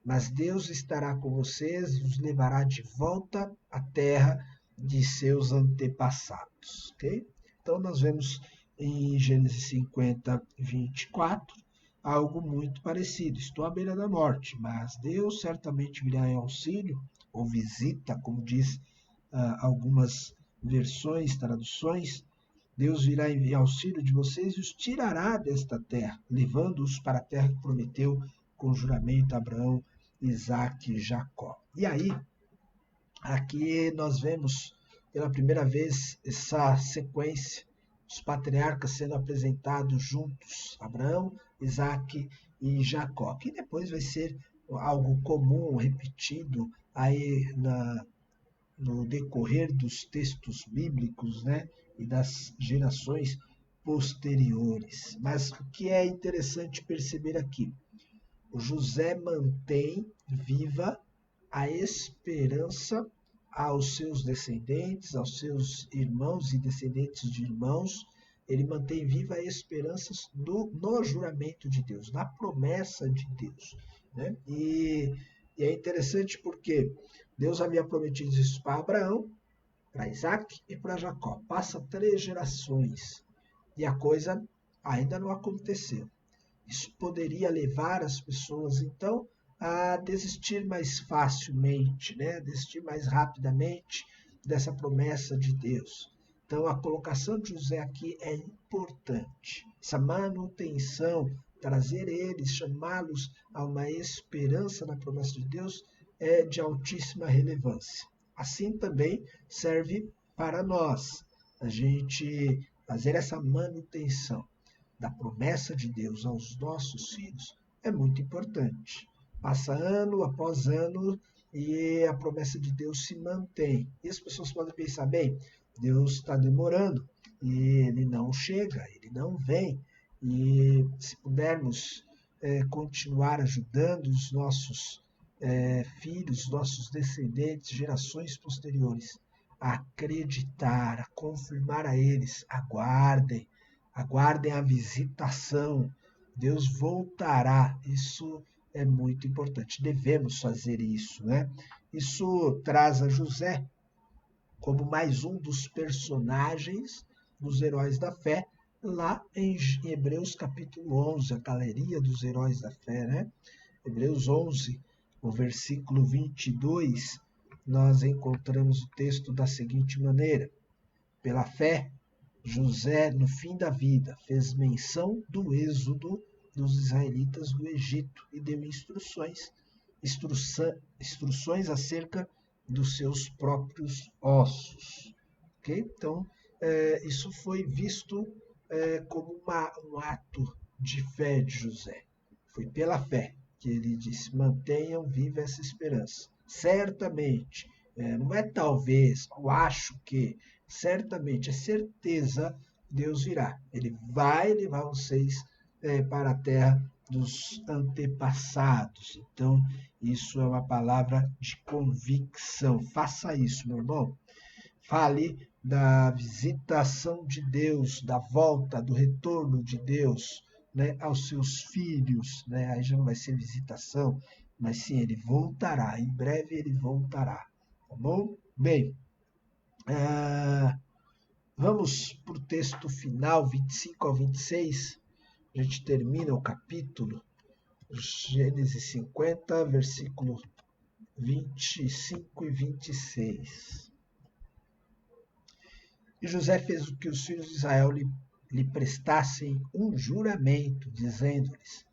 mas Deus estará com vocês e os levará de volta à terra de seus antepassados. Okay? Então, nós vemos em Gênesis 50, 24, algo muito parecido. Estou à beira da morte, mas Deus certamente virá em auxílio, ou visita, como diz algumas versões, traduções. Deus virá em auxílio de vocês e os tirará desta terra, levando-os para a terra que prometeu com juramento a Abraão, Isaque e Jacó. E aí, aqui nós vemos pela primeira vez essa sequência, os patriarcas sendo apresentados juntos, Abraão, Isaque e Jacó, que depois vai ser algo comum, repetido aí no decorrer dos textos bíblicos, né, e das gerações posteriores. Mas o que é interessante perceber aqui? O José mantém viva a esperança aos seus descendentes, aos seus irmãos e descendentes de irmãos. Ele mantém viva a esperança no juramento de Deus, na promessa de Deus. Né? E é interessante porque Deus havia prometido isso para Abraão, para Isaac e para Jacó. Passa 3 gerações e a coisa ainda não aconteceu. Isso poderia levar as pessoas, então, a desistir mais facilmente, né? A desistir mais rapidamente dessa promessa de Deus. Então, a colocação de José aqui é importante. Essa manutenção, trazer eles, chamá-los a uma esperança na promessa de Deus, é de altíssima relevância. Assim também serve para nós, a gente fazer essa manutenção da promessa de Deus aos nossos filhos é muito importante. Passa ano após ano e a promessa de Deus se mantém. E as pessoas podem pensar, bem, Deus está demorando e ele não chega, ele não vem. E se pudermos continuar ajudando os nossos filhos, nossos descendentes, gerações posteriores, a acreditar, a confirmar a eles, aguardem a visitação, Deus voltará, isso é muito importante, devemos fazer isso, né? Isso traz a José como mais um dos personagens dos heróis da fé, lá em Hebreus capítulo 11, a galeria dos heróis da fé, né? Hebreus 11, o versículo 22, nós encontramos o texto da seguinte maneira: pela fé, José, no fim da vida, fez menção do êxodo dos israelitas do Egito e deu instruções acerca dos seus próprios ossos. Okay? Então, isso foi visto como um ato de fé de José. Foi pela fé que ele disse: mantenham viva essa esperança. Certamente, não é talvez, eu acho que, certamente, é certeza, Deus virá. Ele vai levar vocês para a terra dos antepassados. Então, isso é uma palavra de convicção. Faça isso, meu irmão. Fale da visitação de Deus, da volta, do retorno de Deus, né, aos seus filhos. Né? Aí já não vai ser visitação, mas sim, ele voltará. Em breve ele voltará. Tá bom? Bem, vamos para o texto final, 25 ao 26. A gente termina o capítulo, Gênesis 50, versículo 25 e 26. E José fez o que os filhos de Israel lhe prestassem um juramento, dizendo-lhes: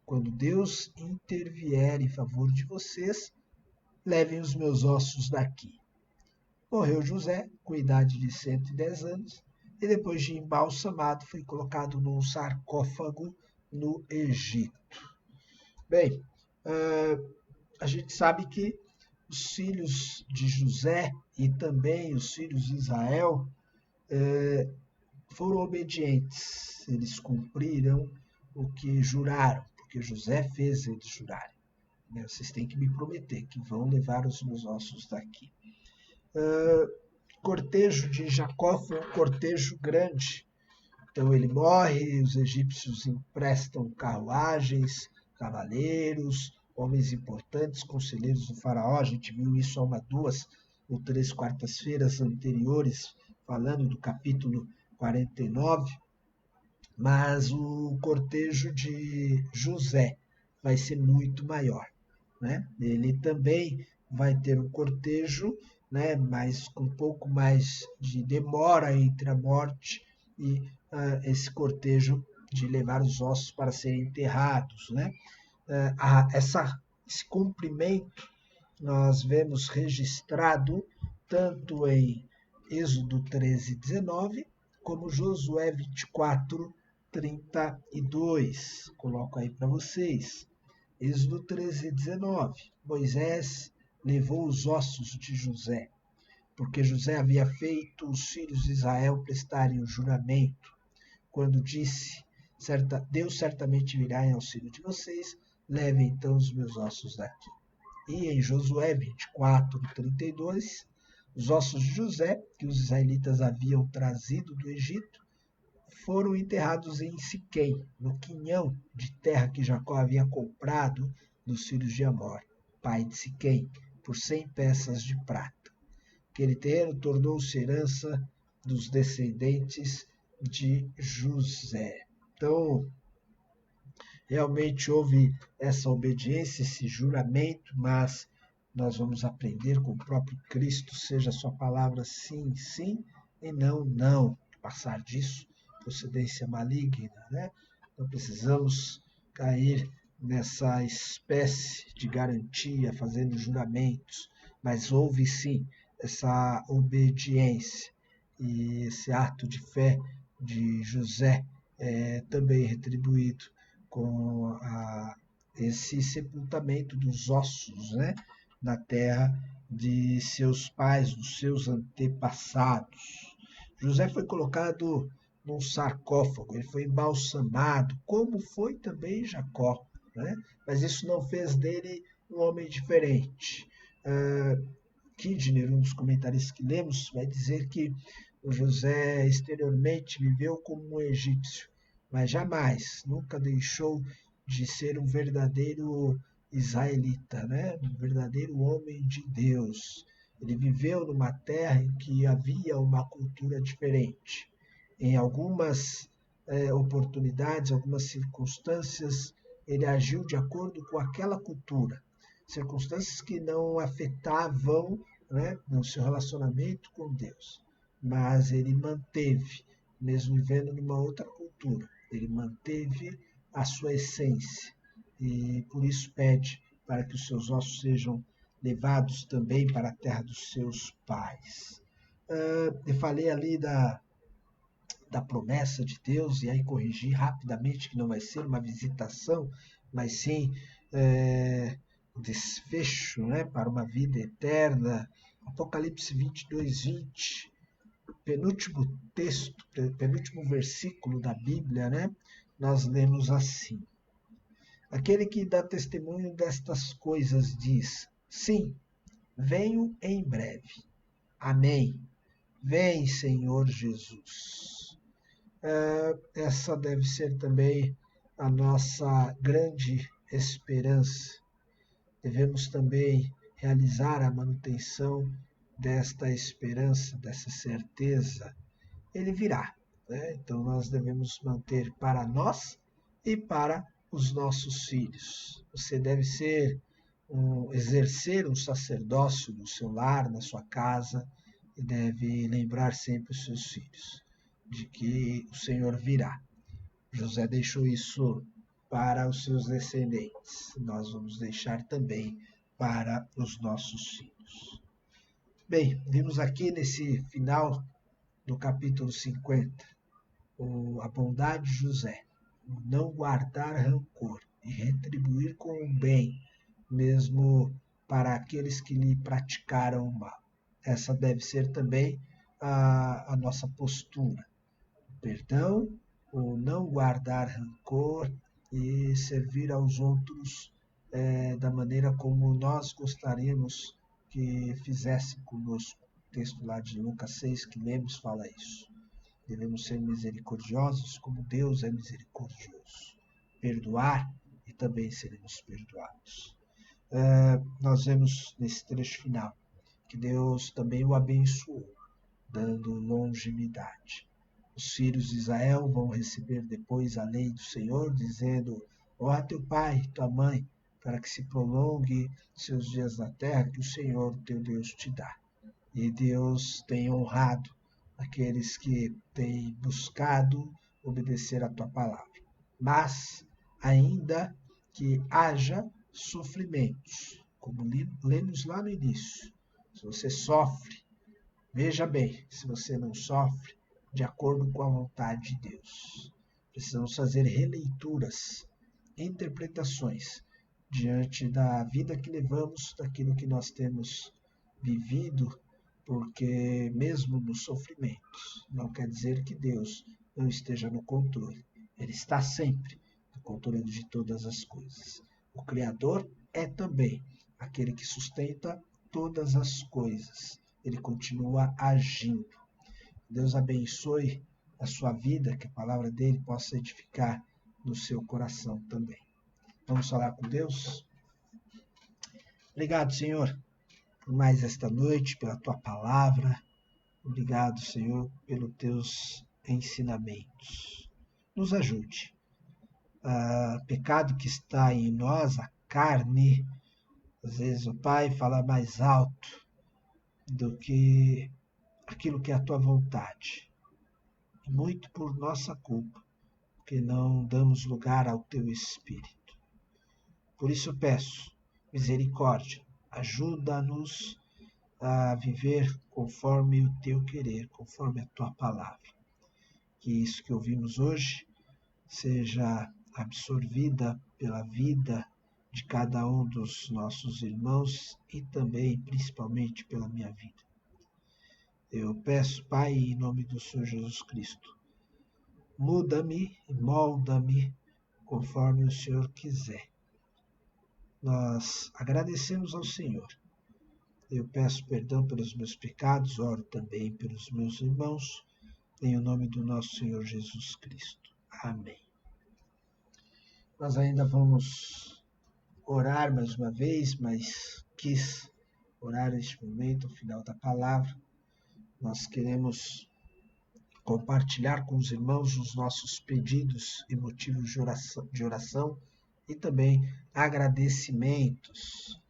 quando Deus intervier em favor de vocês, levem os meus ossos daqui. Morreu José, com idade de 110 anos, e depois de embalsamado, foi colocado num sarcófago no Egito. Bem, a gente sabe que os filhos de José e também os filhos de Israel foram obedientes, eles cumpriram o que juraram, porque José fez eles jurarem. Vocês têm que me prometer que vão levar os meus ossos daqui. Cortejo de Jacó foi um cortejo grande. Então ele morre, os egípcios emprestam carruagens, cavaleiros, homens importantes, conselheiros do faraó. A gente viu isso há 2 ou 3 quartas-feiras anteriores, falando do capítulo 49. Mas o cortejo de José vai ser muito maior. Né? Ele também vai ter um cortejo, né, mas com um pouco mais de demora entre a morte e esse cortejo de levar os ossos para serem enterrados. Né? Esse cumprimento nós vemos registrado tanto em Êxodo 13, 19, como Josué 24, 32. Coloco aí para vocês. Êxodo 13, 19. Moisés levou os ossos de José, porque José havia feito os filhos de Israel prestarem o juramento, quando disse: Deus certamente virá em auxílio de vocês, levem então os meus ossos daqui. E em Josué 24, 32, os ossos de José, que os israelitas haviam trazido do Egito, foram enterrados em Siquém, no quinhão de terra que Jacó havia comprado dos filhos de Amor, pai de Siquém, por 100 peças de prata. Aquele terreno tornou-se herança dos descendentes de José. Então, realmente houve essa obediência, esse juramento, mas nós vamos aprender com o próprio Cristo, seja a sua palavra sim, sim, e não, não. Passar disso, procedência maligna, né? Não precisamos cair nessa espécie de garantia, fazendo juramentos, mas houve sim essa obediência e esse ato de fé de José também retribuído com esse sepultamento dos ossos, né, na terra de seus pais, dos seus antepassados. José foi colocado num sarcófago, ele foi embalsamado, como foi também Jacó, né? Mas isso não fez dele um homem diferente. Kidner, um dos comentaristas que lemos, vai dizer que o José exteriormente viveu como um egípcio, mas jamais, nunca deixou de ser um verdadeiro israelita, né? Um verdadeiro homem de Deus. Ele viveu numa terra em que havia uma cultura diferente. Em algumas oportunidades, algumas circunstâncias, ele agiu de acordo com aquela cultura, circunstâncias que não afetavam, né, no seu relacionamento com Deus, mas ele manteve, mesmo vivendo numa outra cultura, ele manteve a sua essência e por isso pede para que os seus ossos sejam levados também para a terra dos seus pais. Eu falei ali da promessa de Deus, e aí corrigi rapidamente que não vai ser uma visitação, mas sim desfecho, né, para uma vida eterna. Apocalipse 22:20, penúltimo texto, penúltimo versículo da Bíblia, né, nós lemos assim: aquele que dá testemunho destas coisas diz: sim, venho em breve. Amém. Vem, Senhor Jesus. Essa deve ser também a nossa grande esperança. Devemos também realizar a manutenção desta esperança, dessa certeza. Ele virá, né? Então nós devemos manter para nós e para os nossos filhos. Você deve exercer um sacerdócio no seu lar, na sua casa, e deve lembrar sempre os seus filhos de que o Senhor virá. José deixou isso para os seus descendentes. Nós vamos deixar também para os nossos filhos. Bem, vimos aqui nesse final do capítulo 50 a bondade de José, o não guardar rancor e retribuir com o bem, mesmo para aqueles que lhe praticaram o mal. Essa deve ser também a nossa postura. O perdão, o não guardar rancor e servir aos outros da maneira como nós gostaríamos que fizessem conosco. O texto lá de Lucas 6 que lemos fala isso. Devemos ser misericordiosos como Deus é misericordioso. Perdoar e também seremos perdoados. Nós vemos nesse trecho final que Deus também o abençoou, dando longevidade. Os filhos de Israel vão receber depois a lei do Senhor, dizendo: honra teu pai e tua mãe, para que se prolongue seus dias na terra que o Senhor teu Deus te dá. E Deus tem honrado aqueles que têm buscado obedecer a tua palavra. Mas, ainda que haja sofrimentos, como lemos lá no início, se você sofre, veja bem, se você não sofre, de acordo com a vontade de Deus. Precisamos fazer releituras, interpretações, diante da vida que levamos, daquilo que nós temos vivido, porque mesmo nos sofrimentos, não quer dizer que Deus não esteja no controle. Ele está sempre no controle de todas as coisas. O Criador é também aquele que sustenta todas as coisas. Ele continua agindo. Deus abençoe a sua vida, que a palavra dele possa edificar no seu coração também. Vamos falar com Deus? Obrigado, Senhor, por mais esta noite, pela tua palavra. Obrigado, Senhor, pelos teus ensinamentos. Nos ajude. O pecado que está em nós, a carne, às vezes o Pai fala mais alto do que aquilo que é a tua vontade. E muito por nossa culpa, porque não damos lugar ao teu Espírito. Por isso eu peço misericórdia, ajuda-nos a viver conforme o teu querer, conforme a tua palavra. Que isso que ouvimos hoje seja absorvida pela vida de cada um dos nossos irmãos e também, principalmente, pela minha vida. Eu peço, Pai, em nome do Senhor Jesus Cristo, muda-me e molda-me conforme o Senhor quiser. nós agradecemos ao Senhor. Eu peço perdão pelos meus pecados, oro também pelos meus irmãos, em nome do nosso Senhor Jesus Cristo. Amém. Nós ainda vamos orar mais uma vez, mas quis orar neste momento, ao final da palavra. Nós queremos compartilhar com os irmãos os nossos pedidos e motivos de oração e também agradecimentos.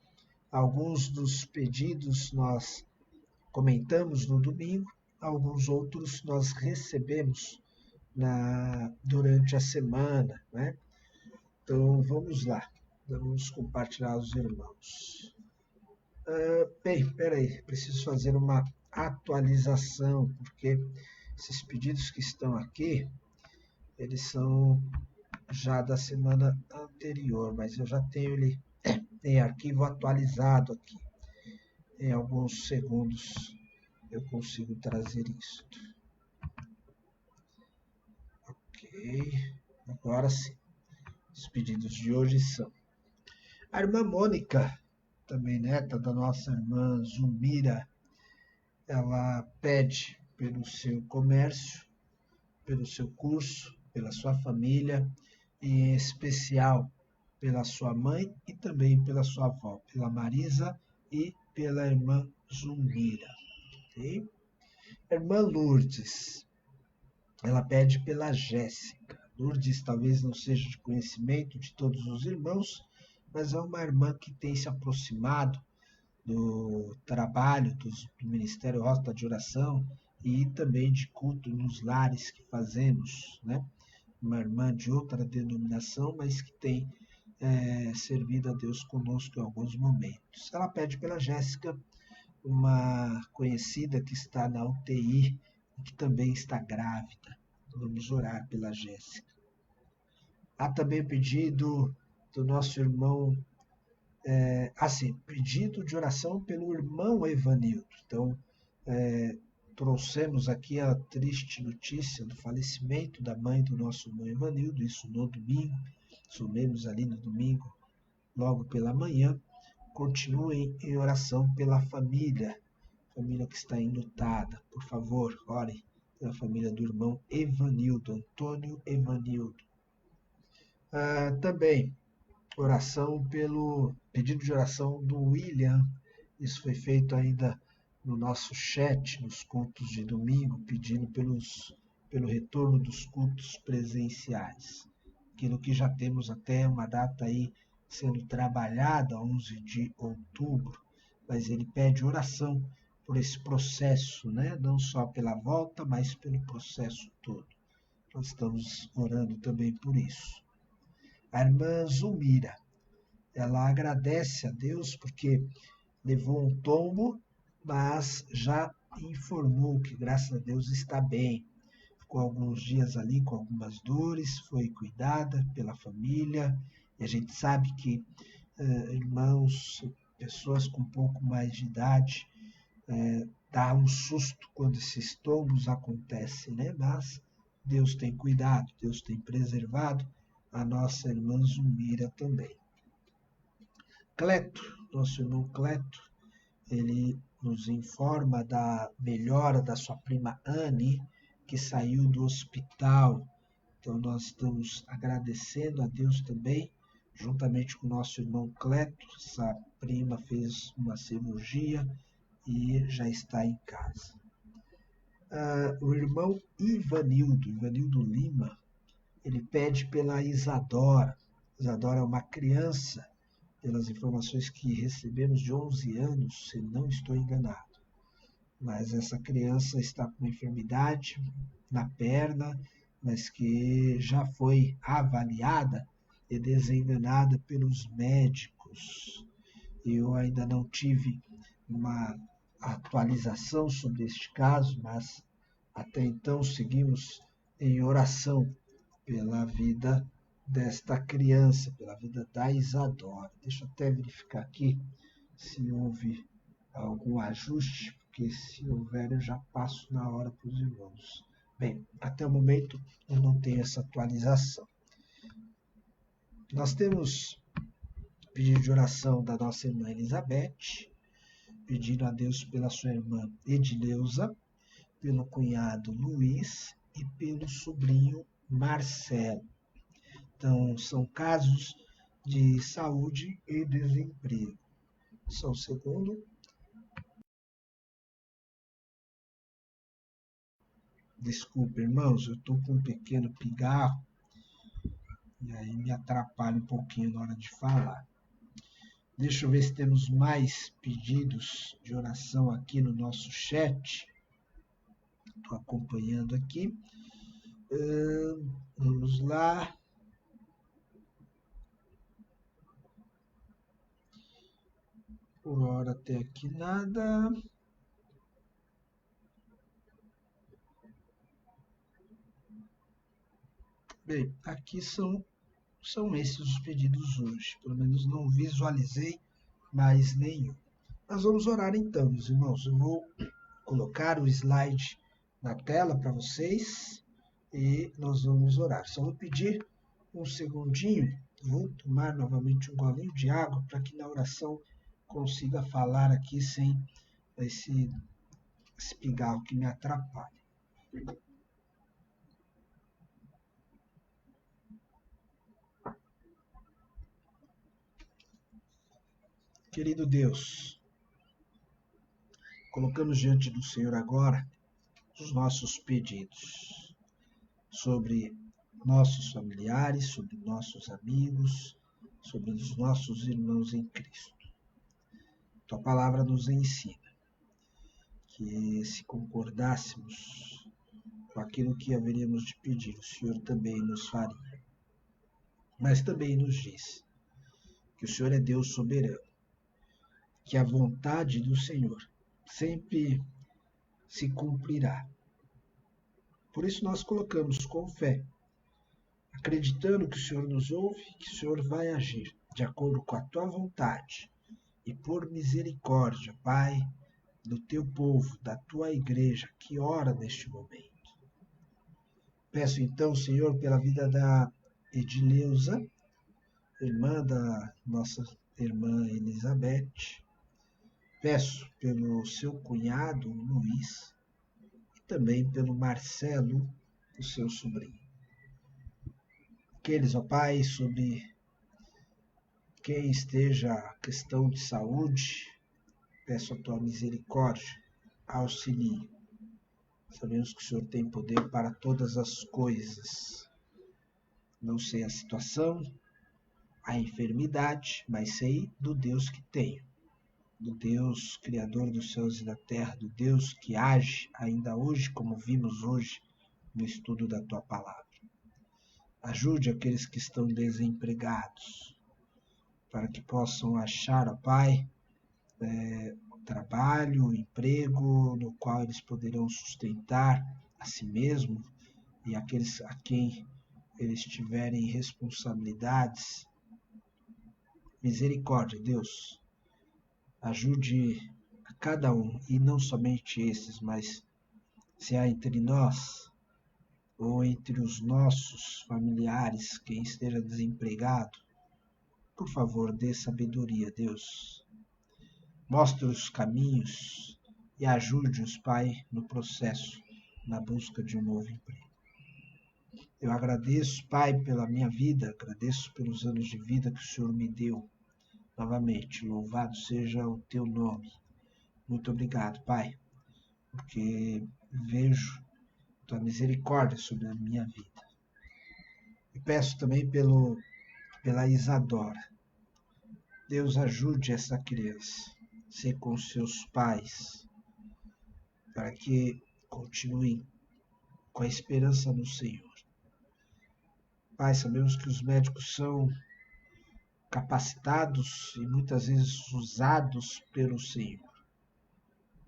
Alguns dos pedidos nós comentamos no domingo, alguns outros nós recebemos durante a semana, né? Então vamos lá, vamos compartilhar os irmãos. Peraí, preciso fazer uma atualização, porque esses pedidos que estão aqui, eles são já da semana anterior, mas eu já tenho ele em arquivo atualizado aqui. Em alguns segundos eu consigo trazer isso. Ok, agora sim. Os pedidos de hoje são: a irmã Mônica, também neta da nossa irmã Zulmira, ela pede pelo seu comércio, pelo seu curso, pela sua família, e em especial pela sua mãe e também pela sua avó, pela Marisa e pela irmã Zulmira. Okay? A irmã Lourdes, ela pede pela Jéssica. Lourdes talvez não seja de conhecimento de todos os irmãos, mas é uma irmã que tem se aproximado do trabalho do Ministério Rota de Oração e também de culto nos lares que fazemos, né? Uma irmã de outra denominação, mas que tem servido a Deus conosco em alguns momentos. Ela pede pela Jéssica, uma conhecida que está na UTI e que também está grávida. Vamos orar pela Jéssica. Há também o pedido do nosso irmão, pedido de oração pelo irmão Evanildo. Então, trouxemos aqui a triste notícia do falecimento da mãe do nosso irmão Evanildo, isso no domingo, somemos ali no domingo, logo pela manhã. Continuem em oração pela família que está enlutada. Por favor, orem pela família do irmão Evanildo, Antônio Evanildo. Também pedido de oração do William. Isso foi feito ainda no nosso chat, nos cultos de domingo, pedindo pelo retorno dos cultos presenciais. Aquilo que já temos até uma data aí sendo trabalhada, 11 de outubro, mas ele pede oração por esse processo, né? Não só pela volta, mas pelo processo todo. Nós estamos orando também por isso. A irmã Zulmira, ela agradece a Deus porque levou um tombo, mas já informou que, graças a Deus, está bem. Ficou alguns dias ali com algumas dores, foi cuidada pela família, e a gente sabe que irmãos, pessoas com um pouco mais de idade, dá um susto quando esses tombos acontecem, né? Mas Deus tem cuidado, Deus tem preservado a nossa irmã Zulmira também. Cleto, nosso irmão Cleto, ele nos informa da melhora da sua prima Anne, que saiu do hospital. Então nós estamos agradecendo a Deus também, juntamente com o nosso irmão Cleto. Essa prima fez uma cirurgia e já está em casa. O irmão Ivanildo Lima, ele pede pela Isadora. Isadora é uma criança, pelas informações que recebemos, de 11 anos, se não estou enganado. Mas essa criança está com uma enfermidade na perna, mas que já foi avaliada e desenganada pelos médicos. Eu ainda não tive uma atualização sobre este caso, mas até então seguimos em oração pela vida desta criança, pela vida da Isadora. Deixa eu até verificar aqui se houve algum ajuste, porque se houver eu já passo na hora para os irmãos. Bem, até o momento eu não tenho essa atualização. Nós temos Pedido de oração da nossa irmã Elizabeth, pedindo a Deus pela sua irmã Edileuza, pelo cunhado Luiz e pelo sobrinho Marcelo. Então, são casos de saúde e desemprego. Só um segundo. Desculpe, irmãos, eu estou com um pequeno pigarro e aí me atrapalha um pouquinho na hora de falar. Deixa eu ver se temos mais pedidos de oração aqui no nosso chat. Estou acompanhando aqui. Vamos lá. Por hora até aqui nada. Bem, aqui são esses os pedidos hoje. Pelo menos não visualizei mais nenhum. Nós vamos orar então, meus irmãos. Eu vou colocar o slide na tela para vocês e nós vamos orar. Só vou pedir um segundinho. Vou tomar novamente um golinho de água para que na oração consiga falar aqui sem esse pigarro que me atrapalha. Querido Deus, colocamos diante do Senhor agora os nossos pedidos sobre nossos familiares, sobre nossos amigos, sobre os nossos irmãos em Cristo. Tua palavra nos ensina que se concordássemos com aquilo que haveríamos de pedir, o Senhor também nos faria. Mas também nos diz que o Senhor é Deus soberano, que a vontade do Senhor sempre se cumprirá. Por isso nós colocamos com fé, acreditando que o Senhor nos ouve, que o Senhor vai agir de acordo com a tua vontade e por misericórdia, Pai, do teu povo, da tua igreja que ora neste momento. Peço então, Senhor, pela vida da Edileuza, irmã da nossa irmã Elizabeth. Peço pelo seu cunhado Luiz e também pelo Marcelo, o seu sobrinho. Aqueles, ó Pai, sobre quem esteja a questão de saúde, peço a tua misericórdia, auxilie. Sabemos que o Senhor tem poder para todas as coisas. Não sei a situação, a enfermidade, mas sei do Deus que tenho. Do Deus Criador dos céus e da terra, do Deus que age ainda hoje, como vimos hoje no estudo da tua palavra. Ajude aqueles que estão desempregados, para que possam achar, ó Pai, trabalho, emprego, no qual eles poderão sustentar a si mesmo e aqueles a quem eles tiverem responsabilidades. Misericórdia, Deus, ajude a cada um, e não somente esses, mas se há entre nós ou entre os nossos familiares quem esteja desempregado, por favor, dê sabedoria, Deus. Mostre os caminhos e ajude-os, Pai, no processo, na busca de um novo emprego. Eu agradeço, Pai, pela minha vida, agradeço pelos anos de vida que o Senhor me deu. Novamente, louvado seja o teu nome. Muito obrigado, Pai, porque vejo tua misericórdia sobre a minha vida. E peço também pela Isadora. Deus ajude essa criança, ser com seus pais, para que continuem com a esperança no Senhor. Pai, sabemos que os médicos são capacitados e muitas vezes usados pelo Senhor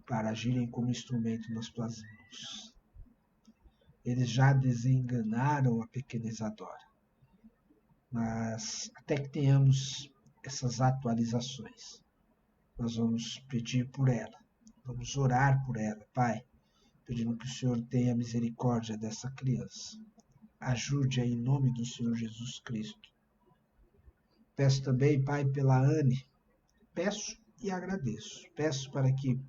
para agirem como instrumento nas tuas mãos. Eles já desenganaram a pequena Isadora, mas até que tenhamos essas atualizações, nós vamos pedir por ela, vamos orar por ela, Pai, pedindo que o Senhor tenha misericórdia dessa criança. Ajude-a em nome do Senhor Jesus Cristo. Peço também, Pai, pela Anne. Peço e agradeço. Peço para que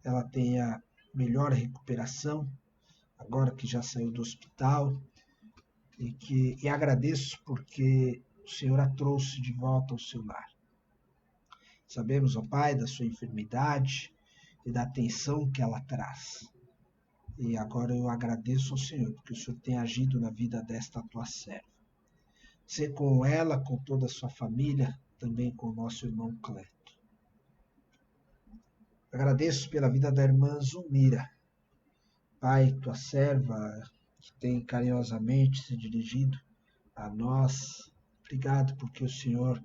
ela tenha melhor recuperação, agora que já saiu do hospital, e agradeço porque o Senhor a trouxe de volta ao seu lar. Sabemos, ó Pai, da sua enfermidade e da atenção que ela traz. E agora eu agradeço ao Senhor, porque o Senhor tem agido na vida desta tua serva. Ser com ela, com toda a sua família, também com o nosso irmão Cleto. Agradeço pela vida da irmã Zulmira. Pai, tua serva, que tem carinhosamente se dirigido a nós. Obrigado porque o Senhor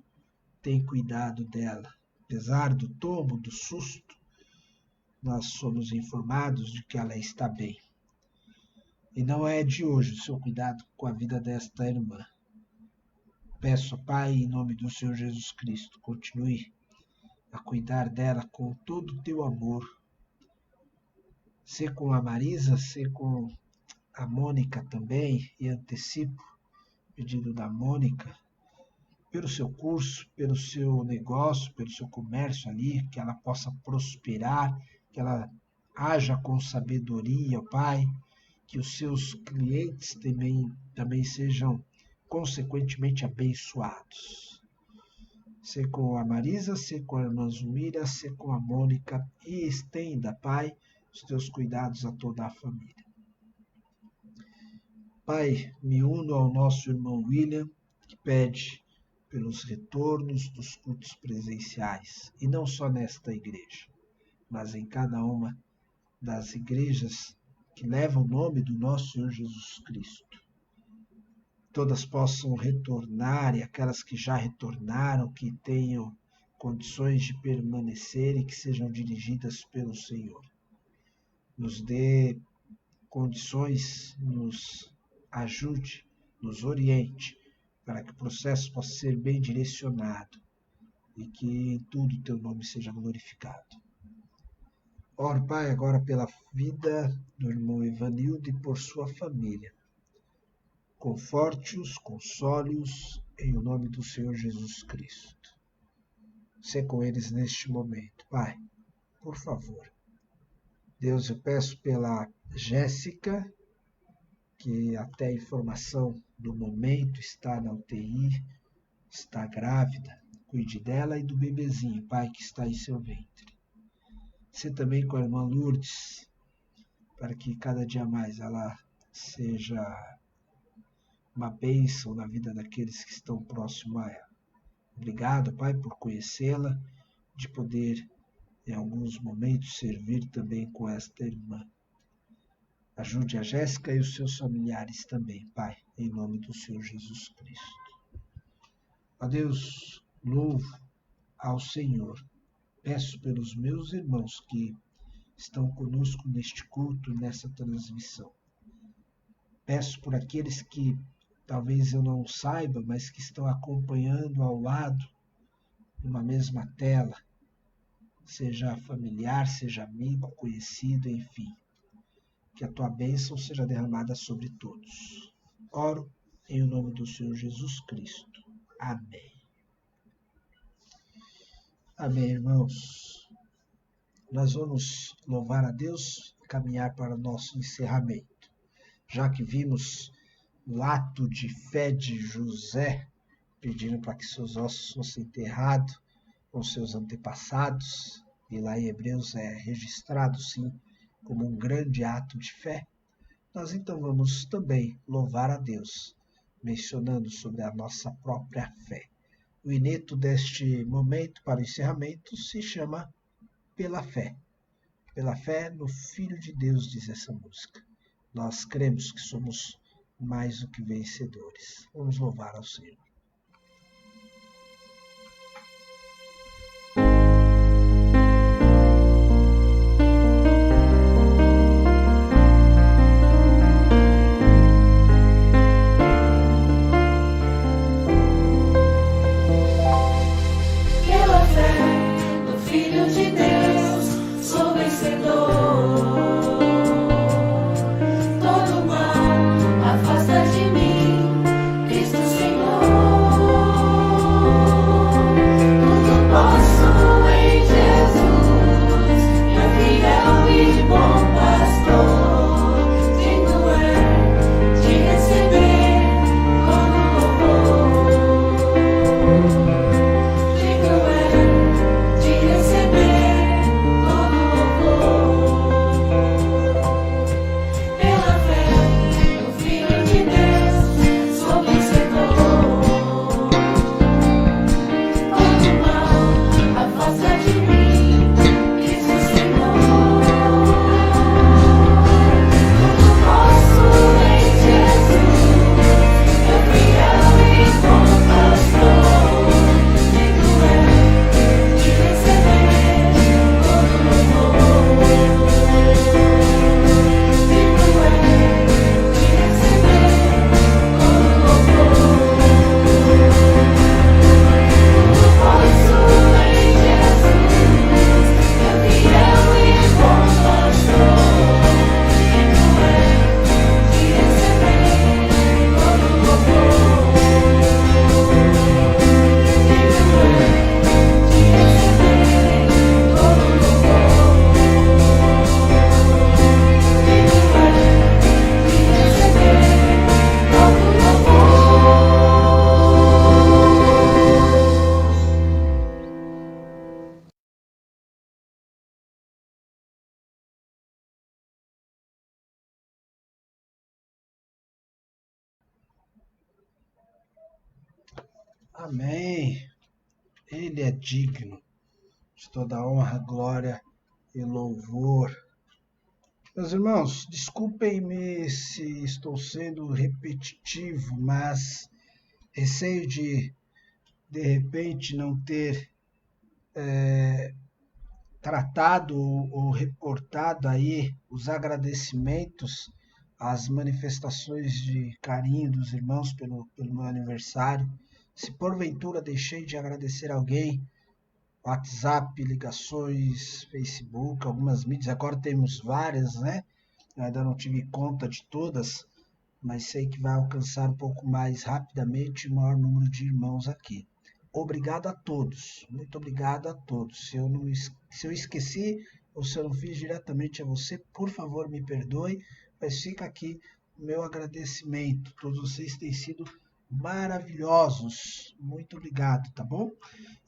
tem cuidado dela. Apesar do tombo, do susto, nós somos informados de que ela está bem. E não é de hoje o seu cuidado com a vida desta irmã. Peço, Pai, em nome do Senhor Jesus Cristo, continue a cuidar dela com todo o teu amor. Ser com a Marisa, ser com a Mônica também, e antecipo o pedido da Mônica, pelo seu curso, pelo seu negócio, pelo seu comércio ali, que ela possa prosperar, que ela haja com sabedoria, Pai, que os seus clientes também sejam consequentemente abençoados. Ser com a Marisa, ser com a irmã Zulmira, ser com a Mônica, e estenda, Pai, os teus cuidados a toda a família. Pai, me uno ao nosso irmão William, que pede pelos retornos dos cultos presenciais, e não só nesta igreja, mas em cada uma das igrejas que levam o nome do nosso Senhor Jesus Cristo. Todas possam retornar, e aquelas que já retornaram, que tenham condições de permanecer e que sejam dirigidas pelo Senhor. Nos dê condições, nos ajude, nos oriente, para que o processo possa ser bem direcionado e que em tudo o teu nome seja glorificado. Oro, Pai, agora pela vida do irmão Evanildo e por sua família. Conforte-os, console-os, em o nome do Senhor Jesus Cristo. Sê com eles neste momento, Pai, por favor. Deus, eu peço pela Jéssica, que até a informação do momento está na UTI, está grávida. Cuide dela e do bebezinho, Pai, que está em seu ventre. Sê também com a irmã Lourdes, para que cada dia mais ela seja uma bênção na vida daqueles que estão próximos a ela. Obrigado, Pai, por conhecê-la, de poder, em alguns momentos, servir também com esta irmã. Ajude a Jéssica e os seus familiares também, Pai, em nome do Senhor Jesus Cristo. Ó Deus, louvo ao Senhor. Peço pelos meus irmãos que estão conosco neste culto, nessa transmissão. Peço por aqueles que talvez eu não saiba, mas que estão acompanhando ao lado, numa mesma tela, seja familiar, seja amigo, conhecido, enfim. Que a tua bênção seja derramada sobre todos. Oro em nome do Senhor Jesus Cristo. Amém. Amém, irmãos. Nós vamos louvar a Deus e caminhar para o nosso encerramento. Já que vimos o ato de fé de José, pedindo para que seus ossos fossem enterrados com seus antepassados, e lá em Hebreus é registrado, sim, como um grande ato de fé, nós então vamos também louvar a Deus, mencionando sobre a nossa própria fé. O ineto deste momento para o encerramento se chama Pela Fé. Pela fé no Filho de Deus, diz essa música. Nós cremos que somos mais do que vencedores. Vamos louvar ao Senhor. Todo mal afasta de mim, Cristo Senhor. Amém. Ele é digno de toda honra, glória e louvor. Meus irmãos, desculpem-me se estou sendo repetitivo, mas receio de repente, não ter tratado ou reportado aí os agradecimentos, as manifestações de carinho dos irmãos pelo meu aniversário. Se porventura deixei de agradecer alguém, WhatsApp, ligações, Facebook, algumas mídias, agora temos várias, né? Eu ainda não tive conta de todas, mas sei que vai alcançar um pouco mais rapidamente o maior número de irmãos aqui. Obrigado a todos, muito obrigado a todos. Se eu esqueci ou se eu não fiz diretamente a você, por favor me perdoe, mas fica aqui o meu agradecimento. Todos vocês têm sido maravilhosos. Muito obrigado, tá bom?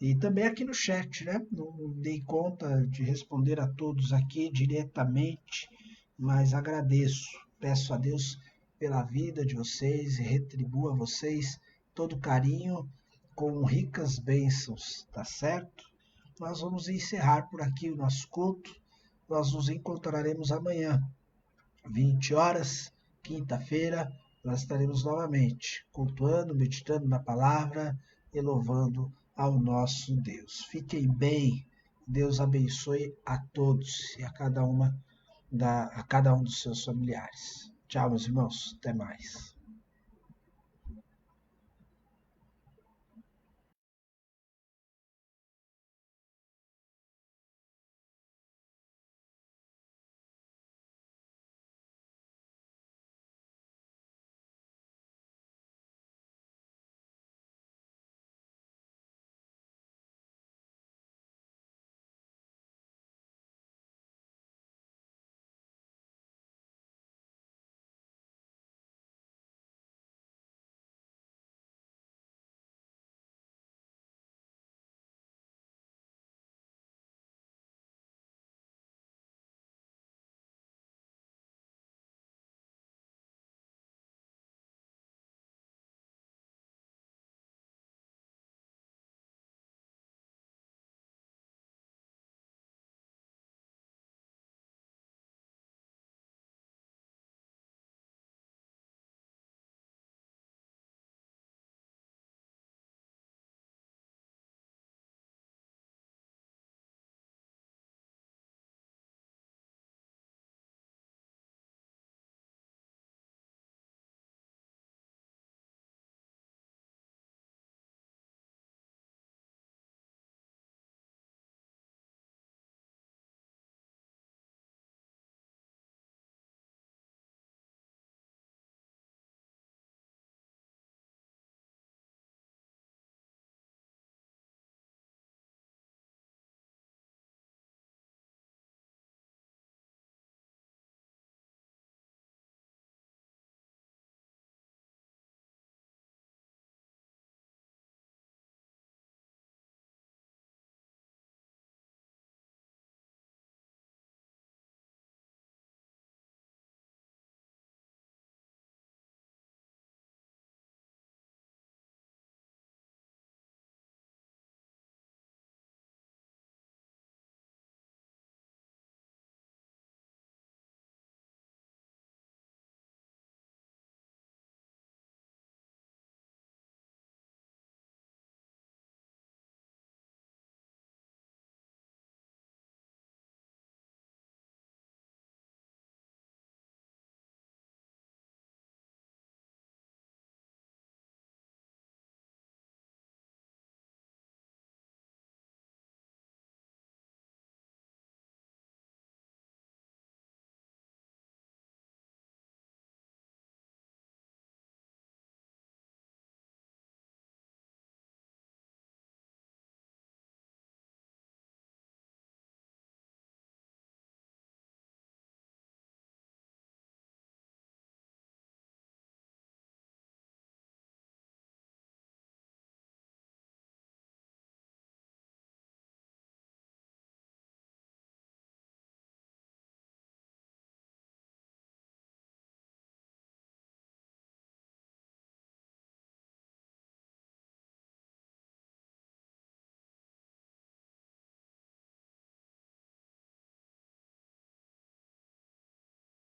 E também aqui no chat, né? Não dei conta de responder a todos aqui diretamente, mas agradeço. Peço a Deus pela vida de vocês e retribua a vocês todo o carinho com ricas bênçãos, tá certo? Nós vamos encerrar por aqui o nosso culto. Nós nos encontraremos amanhã, 20 horas, quinta-feira, nós estaremos novamente cultuando, meditando na palavra e louvando ao nosso Deus. Fiquem bem, Deus abençoe a todos e a cada um dos seus familiares. Tchau, meus irmãos, até mais.